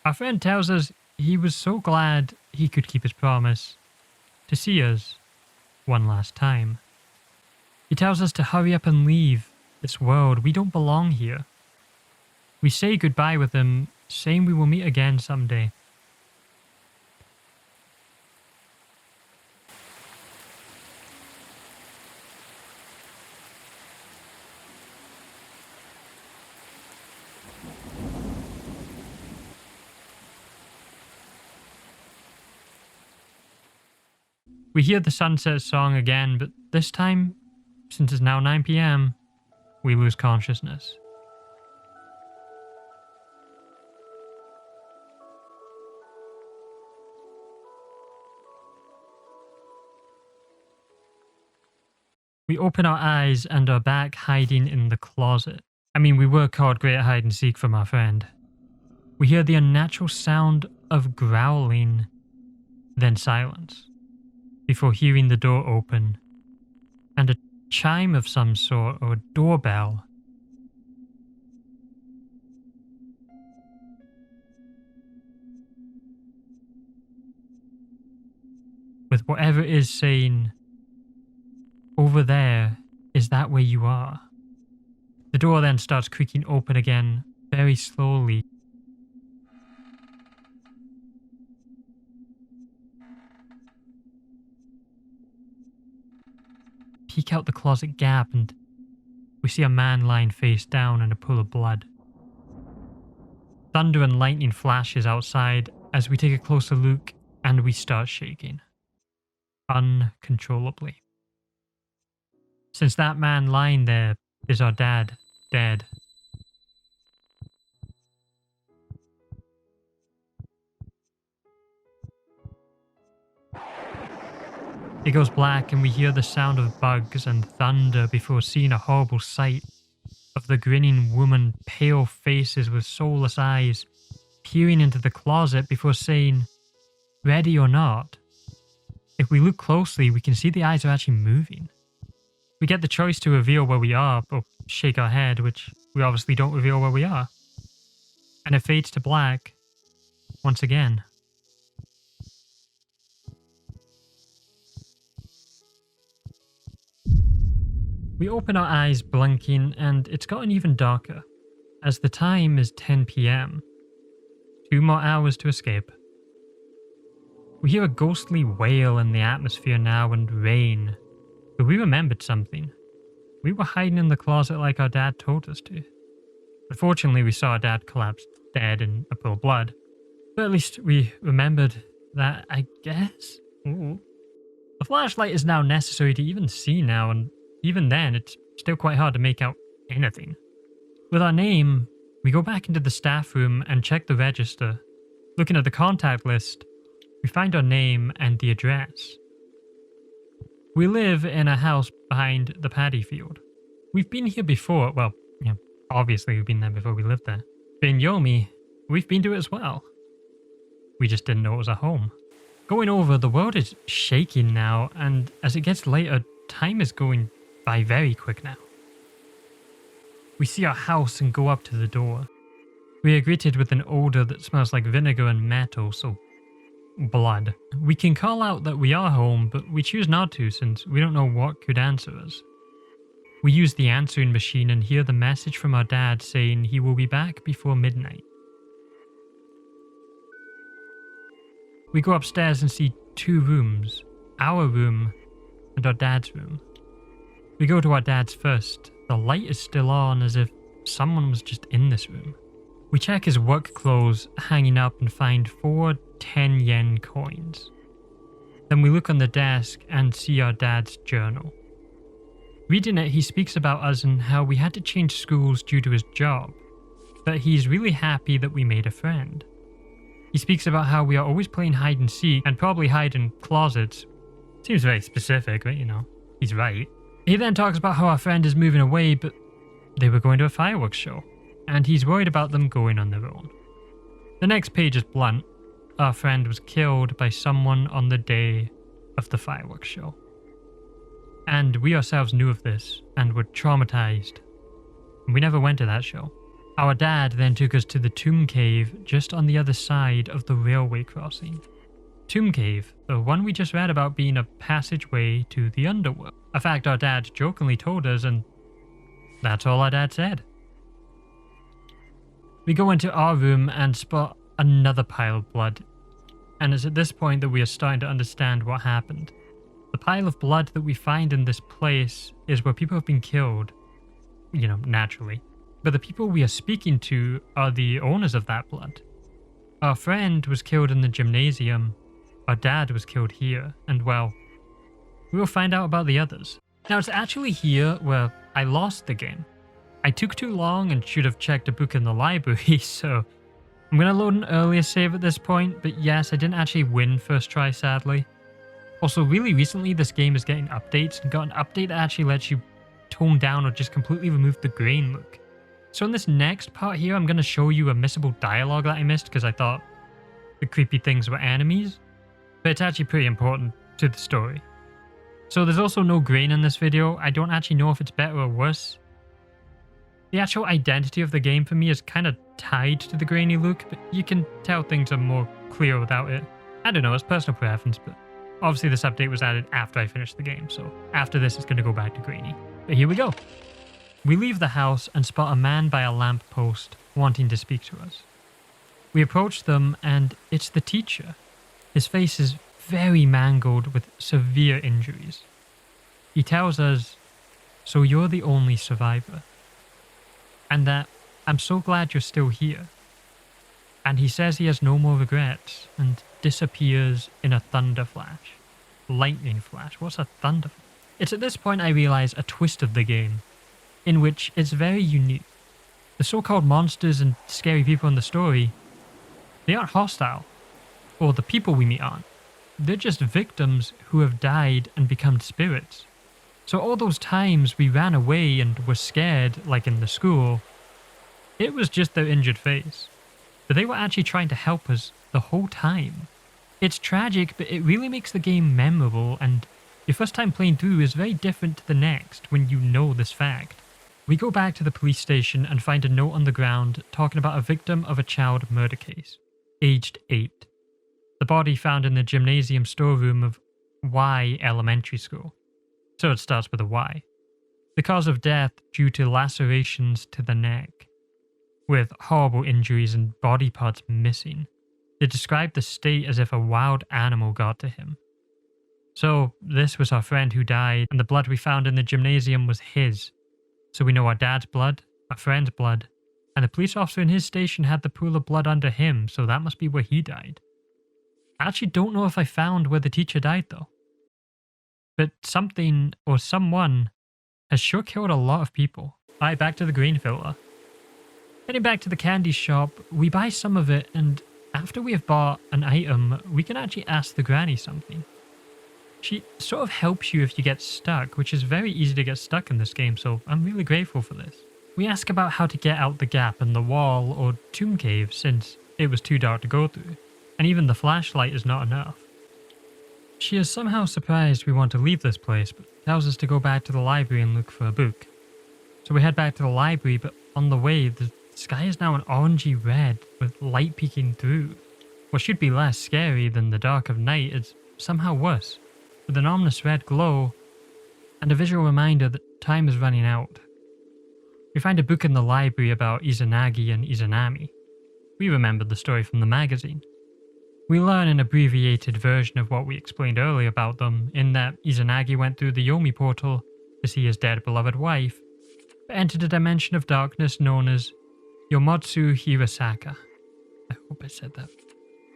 Our friend tells us he was so glad he could keep his promise to see us one last time. He tells us to hurry up and leave this world. We don't belong here. We say goodbye with him, saying we will meet again someday. We hear the sunset song again, but this time, since it's now 9 p.m, we lose consciousness. We open our eyes and are back hiding in the closet. I mean, we were caught great at hide and seek from our friend. We hear the unnatural sound of growling, then silence, before hearing the door open, and a chime of some sort, or a doorbell. With whatever it is saying, "Over there, is that where you are?" The door then starts creaking open again, very slowly. Peek out the closet gap and we see a man lying face down in a pool of blood. Thunder and lightning flashes outside as we take a closer look and we start shaking. Uncontrollably. Since that man lying there is our dad, dead. It goes black and we hear the sound of bugs and thunder before seeing a horrible sight of the grinning woman, pale faces with soulless eyes, peering into the closet before saying, "Ready or not?" If we look closely, we can see the eyes are actually moving. We get the choice to reveal where we are or shake our head, which we obviously don't reveal where we are. And it fades to black once again. We open our eyes blinking and it's gotten even darker, as the time is 10 p.m. 2 more hours to escape. We hear a ghostly wail in the atmosphere now and rain, but we remembered something. We were hiding in the closet like our dad told us to. Unfortunately, we saw our dad collapse dead in a pool of blood, but at least we remembered that, I guess. Ooh. The flashlight is now necessary to even see now, and even then, it's still quite hard to make out anything. With our name, we go back into the staff room and check the register. Looking at the contact list, we find our name and the address. We live in a house behind the paddy field. We've been here before, well, yeah, obviously we've been there before we lived there. But in Yomi, we've been to it as well. We just didn't know it was a home. Going over, the world is shaking now, and as it gets later, time is going by very quick now. We see our house and go up to the door. We are greeted with an odor that smells like vinegar and metal, so blood. We can call out that we are home, but we choose not to since we don't know what could answer us. We use the answering machine and hear the message from our dad saying he will be back before midnight. We go upstairs and see 2 rooms, our room and our dad's room. We go to our dad's first. The light is still on as if someone was just in this room. We check his work clothes hanging up and find 4 10-yen coins. Then we look on the desk and see our dad's journal. Reading it, he speaks about us and how we had to change schools due to his job, but he's really happy that we made a friend. He speaks about how we are always playing hide and seek and probably hide in closets. Seems very specific, but you know, he's right. He then talks about how our friend is moving away, but they were going to a fireworks show, and he's worried about them going on their own. The next page is blunt. Our friend was killed by someone on the day of the fireworks show. And we ourselves knew of this, and were traumatized. And we never went to that show. Our dad then took us to the tomb cave just on the other side of the railway crossing. Tomb cave, the one we just read about being a passageway to the underworld. A fact our dad jokingly told us, and that's all our dad said. We go into our room and spot another pile of blood, and it's at this point that we are starting to understand what happened. The pile of blood that we find in this place is where people have been killed, you know, naturally. But the people we are speaking to are the owners of that blood. Our friend was killed in the gymnasium. Our dad was killed here, and well, we will find out about the others. Now it's actually here where I lost the game. I took too long and should have checked a book in the library, so I'm going to load an earlier save at this point, but yes, I didn't actually win first try, sadly. Also, really recently this game is getting updates, and got an update that actually lets you tone down or just completely remove the grain look. So in this next part here, I'm going to show you a missable dialogue that I missed because I thought the creepy things were enemies, but it's actually pretty important to the story. So there's also no grain in this video. I don't actually know if it's better or worse. The actual identity of the game for me is kind of tied to the grainy look, but you can tell things are more clear without it. I don't know, it's personal preference, but obviously this update was added after I finished the game, so after this it's going to go back to grainy. But here we go. We leave the house and spot a man by a lamp post wanting to speak to us. We approach them and it's the teacher. His face is very mangled with severe injuries. He tells us, "So you're the only survivor. And that I'm so glad you're still here." And he says he has no more regrets and disappears in a thunder flash. Lightning flash. What's a thunder flash? It's at this point I realize a twist of the game, in which it's very unique. The so-called monsters and scary people in the story, they aren't hostile, or the people we meet aren't. They're just victims who have died and become spirits. So all those times we ran away and were scared, like in the school, it was just their injured face. But they were actually trying to help us the whole time. It's tragic, but it really makes the game memorable, and your first time playing through is very different to the next when you know this fact. We go back to the police station and find a note on the ground talking about a victim of a child murder case, aged 8. The body found in the gymnasium storeroom of Y Elementary School. So it starts with a Y. The cause of death due to lacerations to the neck, with horrible injuries and body parts missing. They described the state as if a wild animal got to him. So this was our friend who died, and the blood we found in the gymnasium was his. So we know our dad's blood, our friend's blood, and the police officer in his station had the pool of blood under him, so that must be where he died. I actually don't know if I found where the teacher died though. But something or someone has sure killed a lot of people. Alright, back to the green filter. Heading back to the candy shop, we buy some of it, and after we have bought an item, we can actually ask the granny something. She sort of helps you if you get stuck, which is very easy to get stuck in this game, so I'm really grateful for this. We ask about how to get out the gap in the wall or tomb cave since it was too dark to go through, and even the flashlight is not enough. She is somehow surprised we want to leave this place, but tells us to go back to the library and look for a book. So we head back to the library, but on the way, the sky is now an orangey red with light peeking through. What should be less scary than the dark of night is somehow worse, with an ominous red glow and a visual reminder that time is running out. We find a book in the library about Izanagi and Izanami. We remembered the story from the magazine. We learn an abbreviated version of what we explained earlier about them, in that Izanagi went through the Yomi portal to see his dead beloved wife, but entered a dimension of darkness known as Yomotsu Hirasaka. I hope I said that.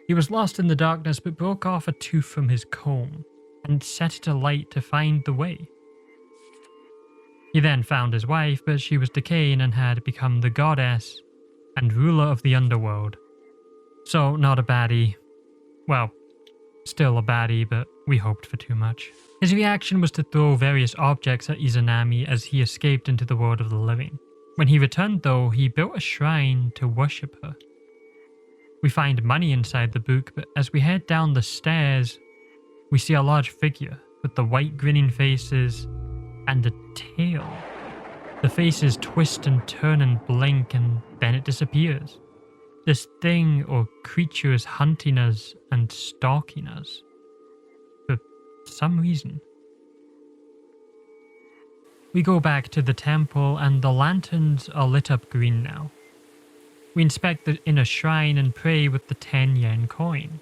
He was lost in the darkness but broke off a tooth from his comb and set it alight to find the way. He then found his wife, but she was decaying and had become the goddess and ruler of the underworld. So, not a baddie. Well, still a baddie, but we hoped for too much. His reaction was to throw various objects at Izanami as he escaped into the world of the living. When he returned though, he built a shrine to worship her. We find money inside the book, but as we head down the stairs, we see a large figure with the white grinning faces and a tail. The faces twist and turn and blink, and then it disappears. This thing or creature is hunting us and stalking us. For some reason. We go back to the temple and the lanterns are lit up green now. We inspect the inner shrine and pray with the 10 yen coin.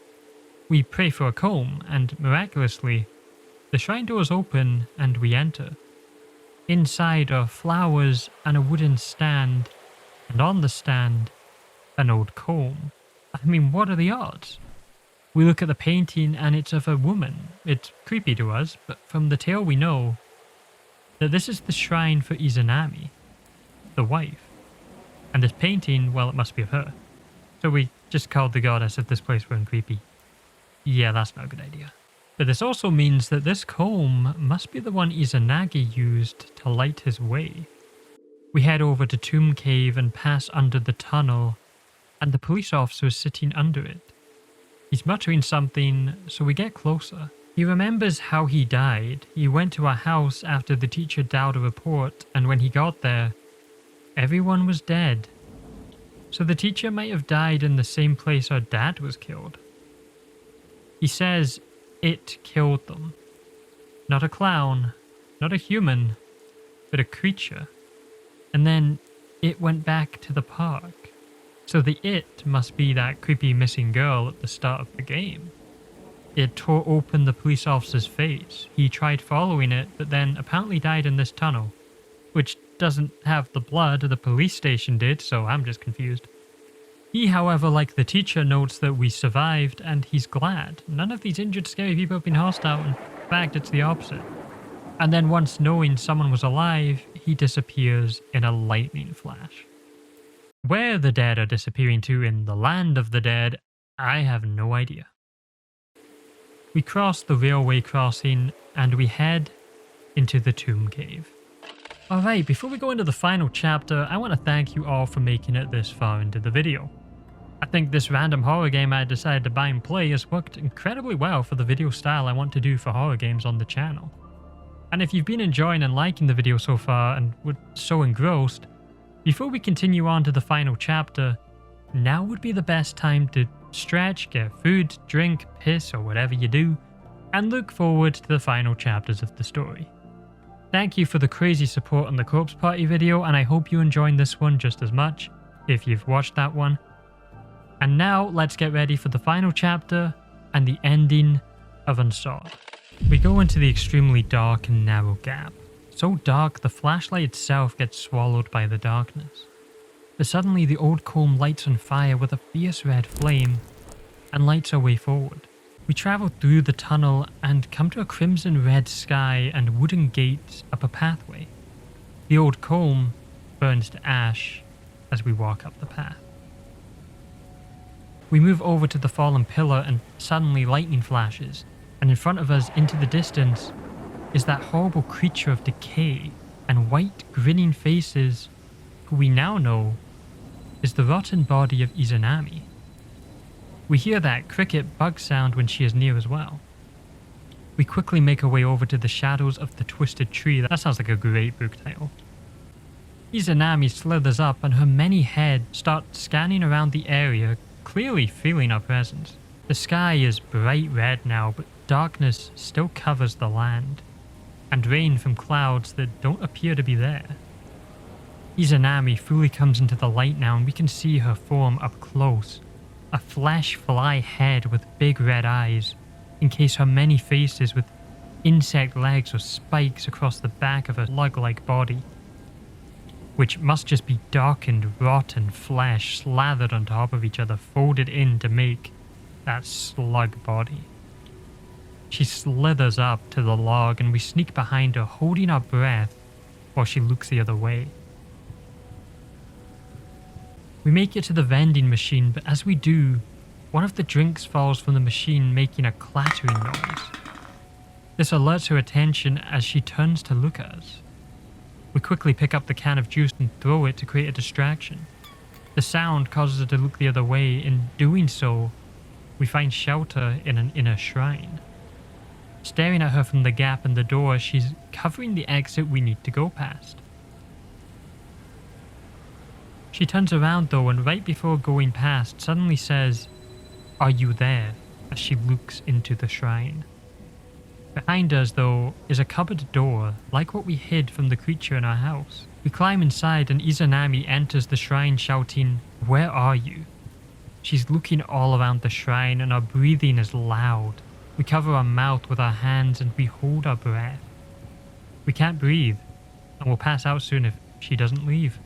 We pray for a comb and miraculously, the shrine doors open and we enter. Inside are flowers and a wooden stand, and on the stand, an old comb. I mean, what are the odds? We look at the painting and it's of a woman. It's creepy to us, but from the tale we know that this is the shrine for Izanami, the wife. And this painting, well, it must be of her. So we just called the goddess of this place we're in creepy. Yeah, that's not a good idea. But this also means that this comb must be the one Izanagi used to light his way. We head over to Tomb Cave and pass under the tunnel, and the police officer is sitting under it. He's muttering something, so we get closer. He remembers how he died. He went to our house after the teacher dialed a report, and when he got there, everyone was dead. So the teacher might have died in the same place our dad was killed. He says it killed them. Not a clown, not a human, but a creature. And then it went back to the park. So the it must be that creepy missing girl at the start of the game. It tore open the police officer's face. He tried following it, but then apparently died in this tunnel, which doesn't have the blood the police station did, so I'm just confused. He, however, like the teacher, notes that we survived, and he's glad. None of these injured, scary people have been hostile. In fact, it's the opposite. And then once knowing someone was alive, he disappears in a lightning flash. Where the dead are disappearing to in the land of the dead, I have no idea. We cross the railway crossing, and we head into the Tomb Cave. Alright, before we go into the final chapter, I want to thank you all for making it this far into the video. I think this random horror game I decided to buy and play has worked incredibly well for the video style I want to do for horror games on the channel. And if you've been enjoying and liking the video so far and were so engrossed, before we continue on to the final chapter, now would be the best time to stretch, get food, drink, piss, or whatever you do, and look forward to the final chapters of the story. Thank you for the crazy support on the Corpse Party video, and I hope you enjoyed this one just as much, if you've watched that one. And now, let's get ready for the final chapter and the ending of Unsought. We go into the extremely dark and narrow gap. So dark, the flashlight itself gets swallowed by the darkness. But suddenly the old comb lights on fire with a fierce red flame and lights our way forward. We travel through the tunnel and come to a crimson red sky and wooden gates up a pathway. The old comb burns to ash as we walk up the path. We move over to the fallen pillar and suddenly lightning flashes, and in front of us into the distance is that horrible creature of decay and white grinning faces who we now know is the rotten body of Izanami. We hear that cricket bug sound when she is near as well. We quickly make our way over to the shadows of the twisted tree. That sounds like a great book title. Izanami slithers up and her many heads start scanning around the area, clearly feeling our presence. The sky is bright red now, but darkness still covers the land, and rain from clouds that don't appear to be there. Izanami fully comes into the light now, and we can see her form up close. A flesh fly head with big red eyes, encase her many faces with insect legs or spikes across the back of her slug-like body, which must just be darkened, rotten flesh slathered on top of each other, folded in to make that slug body. She slithers up to the log, and we sneak behind her, holding our breath while she looks the other way. We make it to the vending machine, but as we do, one of the drinks falls from the machine, making a clattering noise. This alerts her attention as she turns to look at us. We quickly pick up the can of juice and throw it to create a distraction. The sound causes her to look the other way. In doing so, we find shelter in an inner shrine. Staring at her from the gap in the door, she's covering the exit we need to go past. She turns around though, and right before going past, suddenly says, "Are you there?" as she looks into the shrine. Behind us though is a cupboard door, like what we hid from the creature in our house. We climb inside and Izanami enters the shrine shouting, "Where are you?" She's looking all around the shrine and our breathing is loud. We cover our mouth with our hands and we hold our breath. We can't breathe, and we'll pass out soon if she doesn't leave.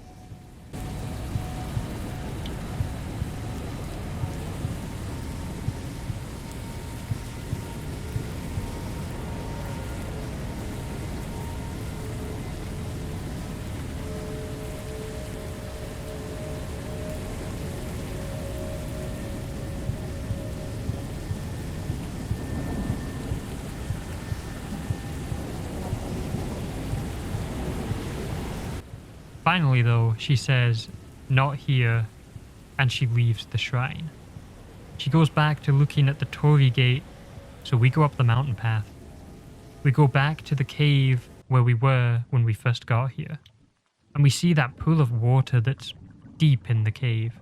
Finally, though, she says, "Not here," and she leaves the shrine. She goes back to looking at the Torii gate, so we go up the mountain path. We go back to the cave where we were when we first got here, and we see that pool of water that's deep in the cave.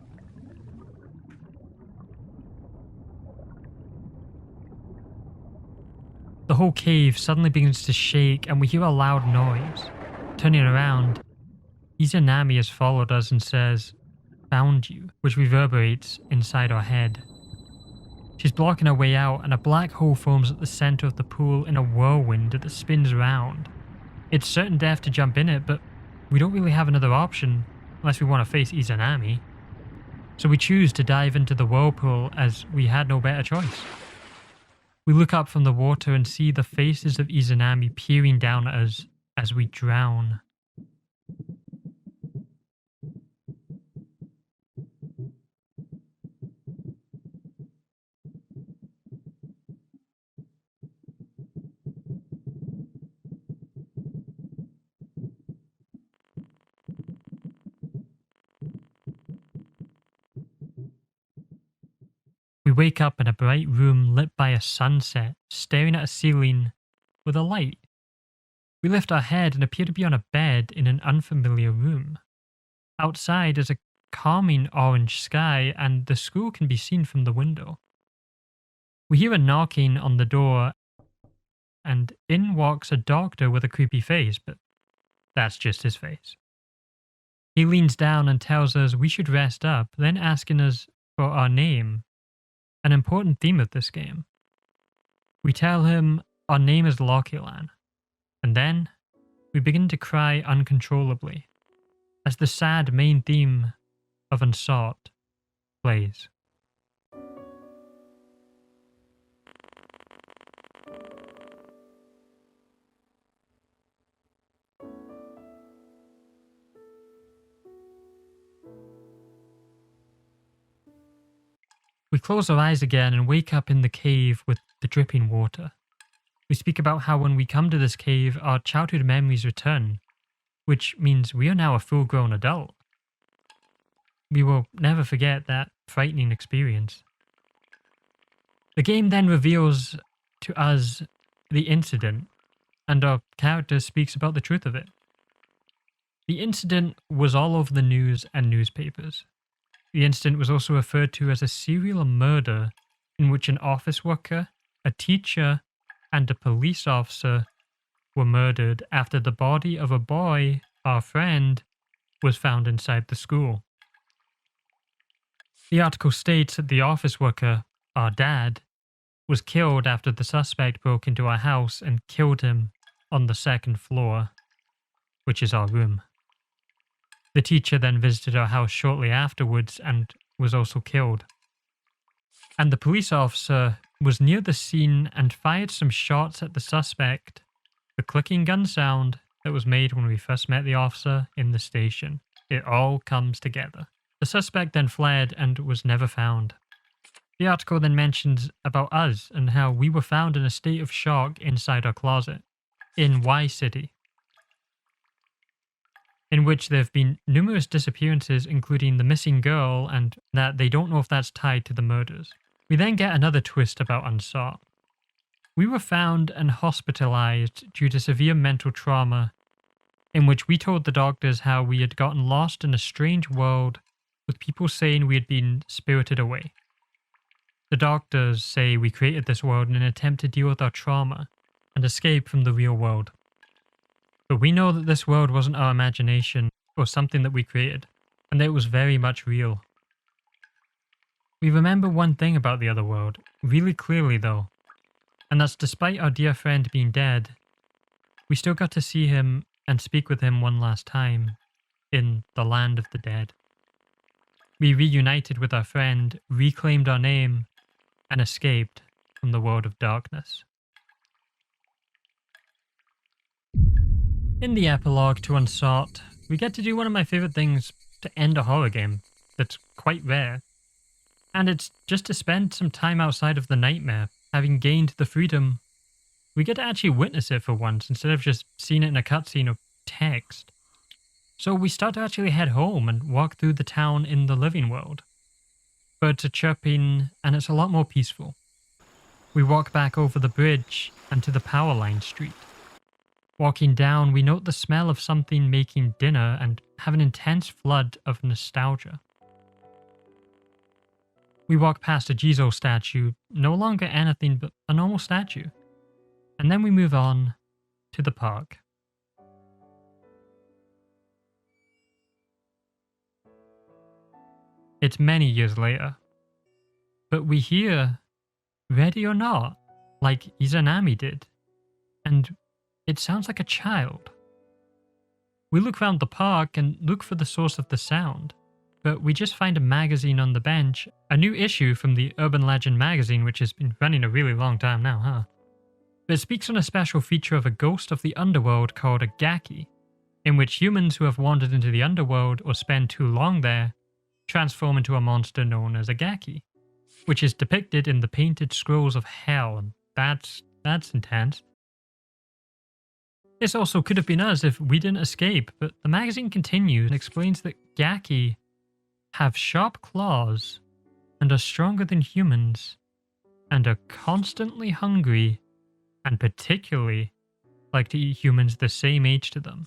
The whole cave suddenly begins to shake and we hear a loud noise. Turning around, Izanami has followed us and says, "Found you," which reverberates inside our head. She's blocking her way out and a black hole forms at the center of the pool in a whirlwind that spins around. It's certain death to jump in it, but we don't really have another option unless we want to face Izanami. So we choose to dive into the whirlpool as we had no better choice. We look up from the water and see the faces of Izanami peering down at us as we drown. We wake up in a bright room lit by a sunset, staring at a ceiling with a light. We lift our head and appear to be on a bed in an unfamiliar room. Outside is a calming orange sky and the school can be seen from the window. We hear a knocking on the door and in walks a doctor with a creepy face, but that's just his face. He leans down and tells us we should rest up, then asking us for our name. An important theme of this game. We tell him our name is Lokilan, and then we begin to cry uncontrollably as the sad main theme of Unsought plays. We close our eyes again and wake up in the cave with the dripping water. We speak about how when we come to this cave, our childhood memories return, which means we are now a full-grown adult. We will never forget that frightening experience. The game then reveals to us the incident, and our character speaks about the truth of it. The incident was all over the news and newspapers. The incident was also referred to as a serial murder in which an office worker, a teacher, and a police officer were murdered after the body of a boy, our friend, was found inside the school. The article states that the office worker, our dad, was killed after the suspect broke into our house and killed him on the second floor, which is our room. The teacher then visited our house shortly afterwards and was also killed. And the police officer was near the scene and fired some shots at the suspect. The clicking gun sound that was made when we first met the officer in the station. It all comes together. The suspect then fled and was never found. The article then mentions about us and how we were found in a state of shock inside our closet in Y City, in which there have been numerous disappearances, including the missing girl, and that they don't know if that's tied to the murders. We then get another twist about Unsought. We were found and hospitalized due to severe mental trauma, in which we told the doctors how we had gotten lost in a strange world with people saying we had been spirited away. The doctors say we created this world in an attempt to deal with our trauma and escape from the real world. But we know that this world wasn't our imagination or something that we created, and that it was very much real. We remember one thing about the other world, really clearly though, and that's despite our dear friend being dead, we still got to see him and speak with him one last time in the land of the dead. We reunited with our friend, reclaimed our name, and escaped from the world of darkness. In the epilogue to Unsought, we get to do one of my favourite things to end a horror game that's quite rare. And it's just to spend some time outside of the nightmare, having gained the freedom. We get to actually witness it for once, instead of just seeing it in a cutscene or text. So we start to actually head home and walk through the town in the living world. Birds are chirping, and it's a lot more peaceful. We walk back over the bridge and to the power line street. Walking down, we note the smell of something making dinner and have an intense flood of nostalgia. We walk past a Jizo statue, no longer anything but a normal statue. And then we move on to the park. It's many years later. But we hear, "Ready or not," like Izanami did. And it sounds like a child. We look around the park and look for the source of the sound, but we just find a magazine on the bench, a new issue from the Urban Legend magazine, which has been running a really long time now, huh? It speaks on a special feature of a ghost of the underworld called a Gaki, in which humans who have wandered into the underworld or spend too long there transform into a monster known as a Gaki, which is depicted in the painted scrolls of hell, and that's intense. This also could have been us if we didn't escape, but the magazine continues and explains that Gaki have sharp claws and are stronger than humans and are constantly hungry and particularly like to eat humans the same age to them,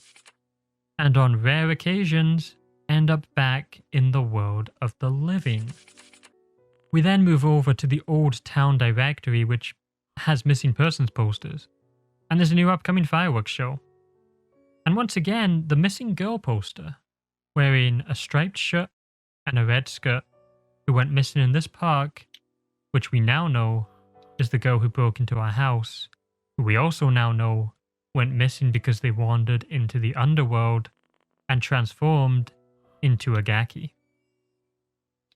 and on rare occasions end up back in the world of the living. We then move over to the old town directory, which has missing persons posters, and there's a new upcoming fireworks show. And once again, the missing girl poster, wearing a striped shirt and a red skirt, who went missing in this park, which we now know is the girl who broke into our house, who we also now know went missing because they wandered into the underworld and transformed into a Gaki.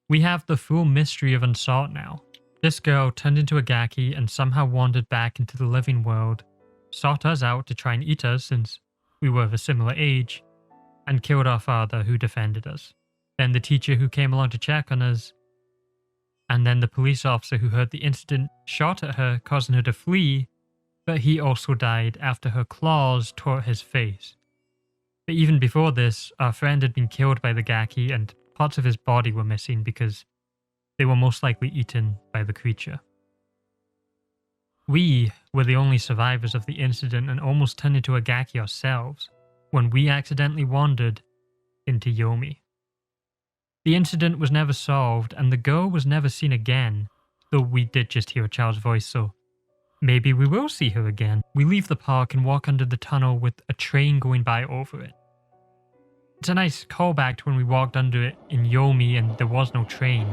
We have the full mystery of Unsought now. This girl turned into a Gaki and somehow wandered back into the living world, sought us out to try and eat us since we were of a similar age, and killed our father who defended us. Then the teacher who came along to check on us, and then the police officer who heard the incident shot at her, causing her to flee, but he also died after her claws tore his face. But even before this, our friend had been killed by the Gaki and parts of his body were missing because they were most likely eaten by the creature. We were the only survivors of the incident and almost turned into a Gaki ourselves when we accidentally wandered into Yomi. The incident was never solved and the girl was never seen again, though we did just hear a child's voice, so maybe we will see her again. We leave the park and walk under the tunnel with a train going by over it. It's a nice callback to when we walked under it in Yomi and there was no train.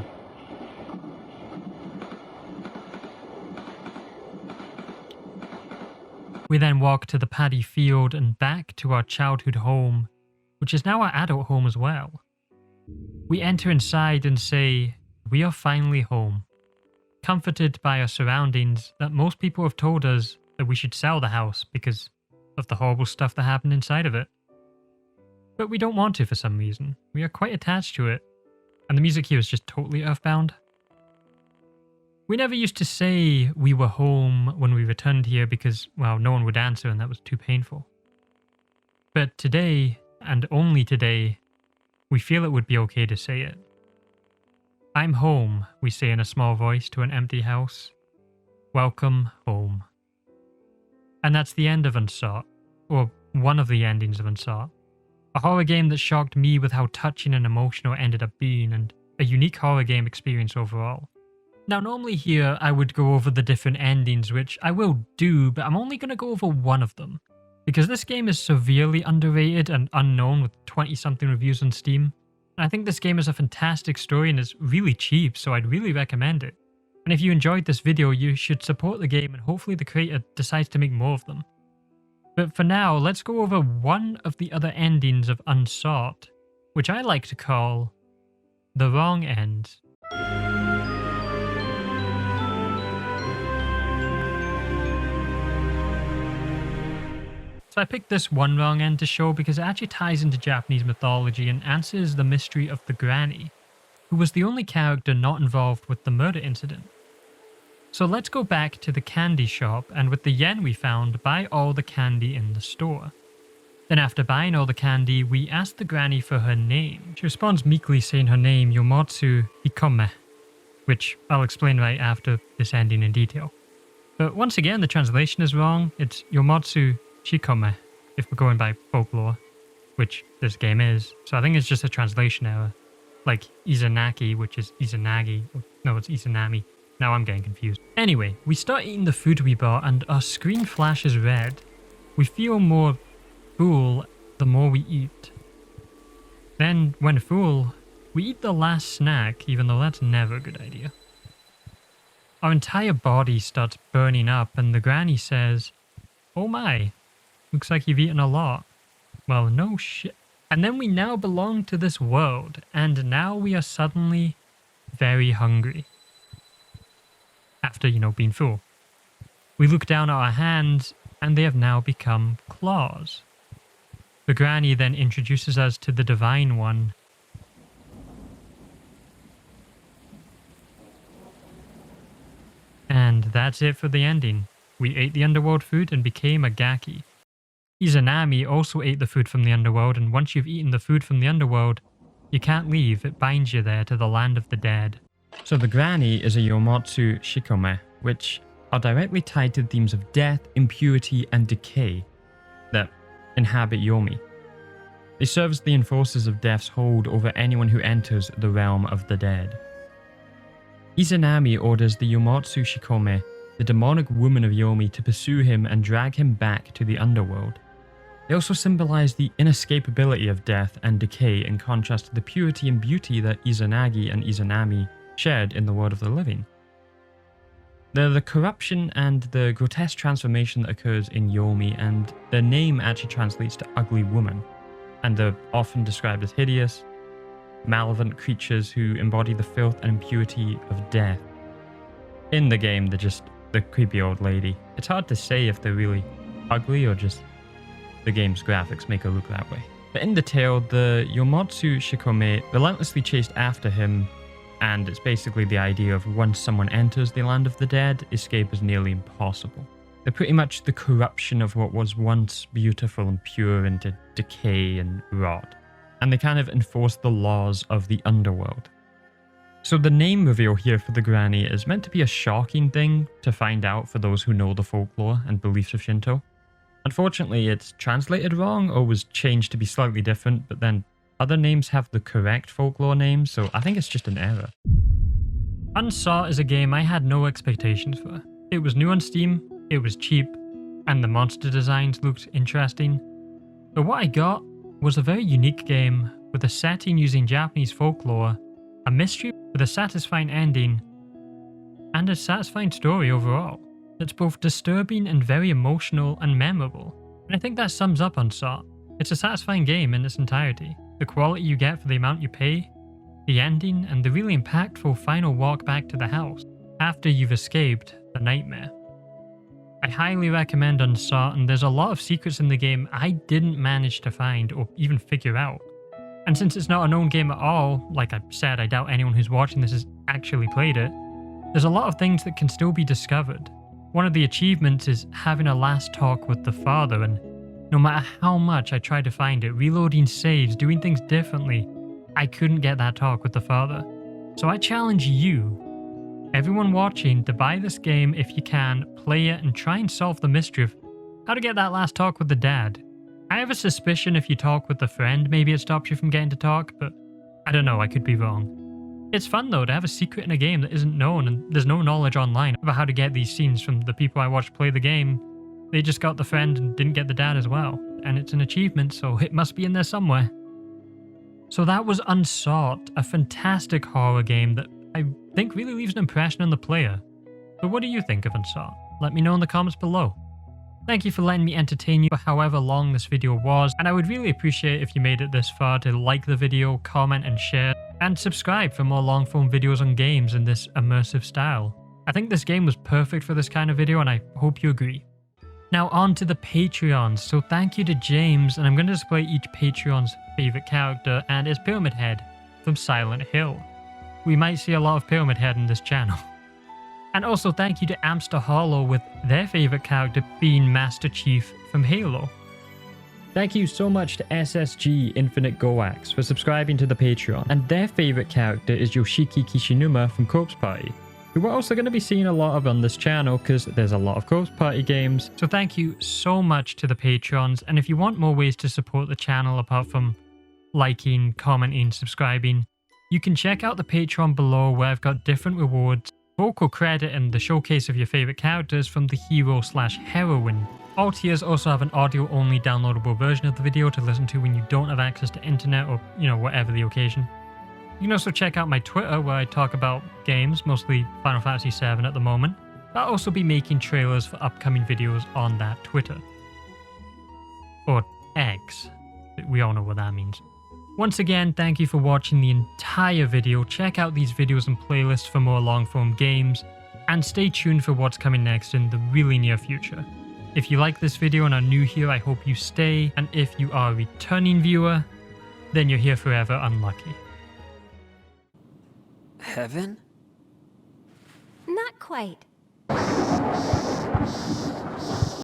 We then walk to the paddy field and back to our childhood home, which is now our adult home as well. We enter inside and say, we are finally home. Comforted by our surroundings that most people have told us that we should sell the house because of the horrible stuff that happened inside of it. But we don't want to for some reason. We are quite attached to it, and the music here is just totally earthbound. We never used to say we were home when we returned here because, well, no one would answer and that was too painful. But today, and only today, we feel it would be okay to say it. I'm home, we say in a small voice to an empty house. Welcome home. And that's the end of Unsought, or one of the endings of Unsought. A horror game that shocked me with how touching and emotional it ended up being, and a unique horror game experience overall. Now normally here I would go over the different endings, which I will do, but I'm only going to go over one of them. Because this game is severely underrated and unknown with 20-something reviews on Steam. And I think this game is a fantastic story and is really cheap, so I'd really recommend it. And if you enjoyed this video, you should support the game and hopefully the creator decides to make more of them. But for now, let's go over one of the other endings of Unsought, which I like to call the wrong end. So I picked this one wrong end to show because it actually ties into Japanese mythology and answers the mystery of the granny, who was the only character not involved with the murder incident. So let's go back to the candy shop and with the yen we found, buy all the candy in the store. Then after buying all the candy, we ask the granny for her name. She responds meekly saying her name, Yomotsu Hikome, which I'll explain right after this ending in detail. But once again, the translation is wrong. It's Yomotsu Shikome, if we're going by folklore, which this game is. So I think it's just a translation error. Like Izanaki, which is Izanagi. No, it's Izanami. Now I'm getting confused. Anyway, we start eating the food we bought and our screen flashes red. We feel more full the more we eat. Then, when full, we eat the last snack, even though that's never a good idea. Our entire body starts burning up and the granny says, "Oh my, looks like you've eaten a lot." Well, no shit. And then we now belong to this world, and now we are suddenly very hungry. After, being full. We look down at our hands, and they have now become claws. The granny then introduces us to the Divine One. And that's it for the ending. We ate the underworld food and became a Gaki. Izanami also ate the food from the underworld, and once you've eaten the food from the underworld, you can't leave. It binds you there to the land of the dead. So the granny is a Yomotsu Shikome, which are directly tied to themes of death, impurity, and decay that inhabit Yomi. They serve as the enforcers of death's hold over anyone who enters the realm of the dead. Izanami orders the Yomotsu Shikome, the demonic woman of Yomi, to pursue him and drag him back to the underworld. They also symbolize the inescapability of death and decay in contrast to the purity and beauty that Izanagi and Izanami shared in the world of the living. They're the corruption and the grotesque transformation that occurs in Yomi, and their name actually translates to ugly woman, and they're often described as hideous, malevolent creatures who embody the filth and impurity of death. In the game, they're just the creepy old lady. It's hard to say if they're really ugly or just the game's graphics make her look that way. But in the tale, the Yomotsu Shikome relentlessly chased after him, and it's basically the idea of once someone enters the land of the dead, escape is nearly impossible. They're pretty much the corruption of what was once beautiful and pure into decay and rot. And they kind of enforce the laws of the underworld. So the name reveal here for the granny is meant to be a shocking thing to find out for those who know the folklore and beliefs of Shinto. Unfortunately, it's translated wrong or was changed to be slightly different, but then other names have the correct folklore names, so I think it's just an error. Unsought is a game I had no expectations for. It was new on Steam, it was cheap, and the monster designs looked interesting. But what I got was a very unique game with a setting using Japanese folklore, a mystery with a satisfying ending, and a satisfying story overall. It's both disturbing and very emotional and memorable. And I think that sums up Unsought. It's a satisfying game in its entirety. The quality you get for the amount you pay, the ending, and the really impactful final walk back to the house after you've escaped the nightmare. I highly recommend Unsought, and there's a lot of secrets in the game I didn't manage to find or even figure out. And since it's not a known game at all, like I said, I doubt anyone who's watching this has actually played it, there's a lot of things that can still be discovered. One of the achievements is having a last talk with the father, and no matter how much I tried to find it, reloading saves, doing things differently, I couldn't get that talk with the father. So I challenge you, everyone watching, to buy this game if you can, play it, and try and solve the mystery of how to get that last talk with the dad. I have a suspicion if you talk with a friend, maybe it stops you from getting to talk, but I don't know, I could be wrong. It's fun though to have a secret in a game that isn't known, and there's no knowledge online about how to get these scenes from the people I watched play the game. They just got the friend and didn't get the dad as well. And it's an achievement, so it must be in there somewhere. So that was Unsought, a fantastic horror game that I think really leaves an impression on the player. But what do you think of Unsought? Let me know in the comments below. Thank you for letting me entertain you for however long this video was, and I would really appreciate if you made it this far to like the video, comment and share, and subscribe for more long form videos on games in this immersive style. I think this game was perfect for this kind of video, and I hope you agree. Now on to the Patreons, so thank you to James, and I'm going to display each Patreon's favourite character, and it's Pyramid Head from Silent Hill. We might see a lot of Pyramid Head in this channel. And also thank you to Amster Hollow with their favourite character being Master Chief from Halo. Thank you so much to SSG Infinite Goax for subscribing to the Patreon, and their favourite character is Yoshiki Kishinuma from Corpse Party, who we're also going to be seeing a lot of on this channel because there's a lot of Corpse Party games. So thank you so much to the Patrons, and if you want more ways to support the channel apart from liking, commenting, subscribing, you can check out the Patreon below where I've got different rewards, vocal credit, and the showcase of your favourite characters from the hero/heroine. All tiers also have an audio-only downloadable version of the video to listen to when you don't have access to internet or, whatever the occasion. You can also check out my Twitter where I talk about games, mostly Final Fantasy VII at the moment. I'll also be making trailers for upcoming videos on that Twitter. Or X. We all know what that means. Once again, thank you for watching the entire video. Check out these videos and playlists for more long-form games, and stay tuned for what's coming next in the really near future. If you like this video and are new here, I hope you stay, and if you are a returning viewer, then you're here forever unlucky. Heaven? Not quite.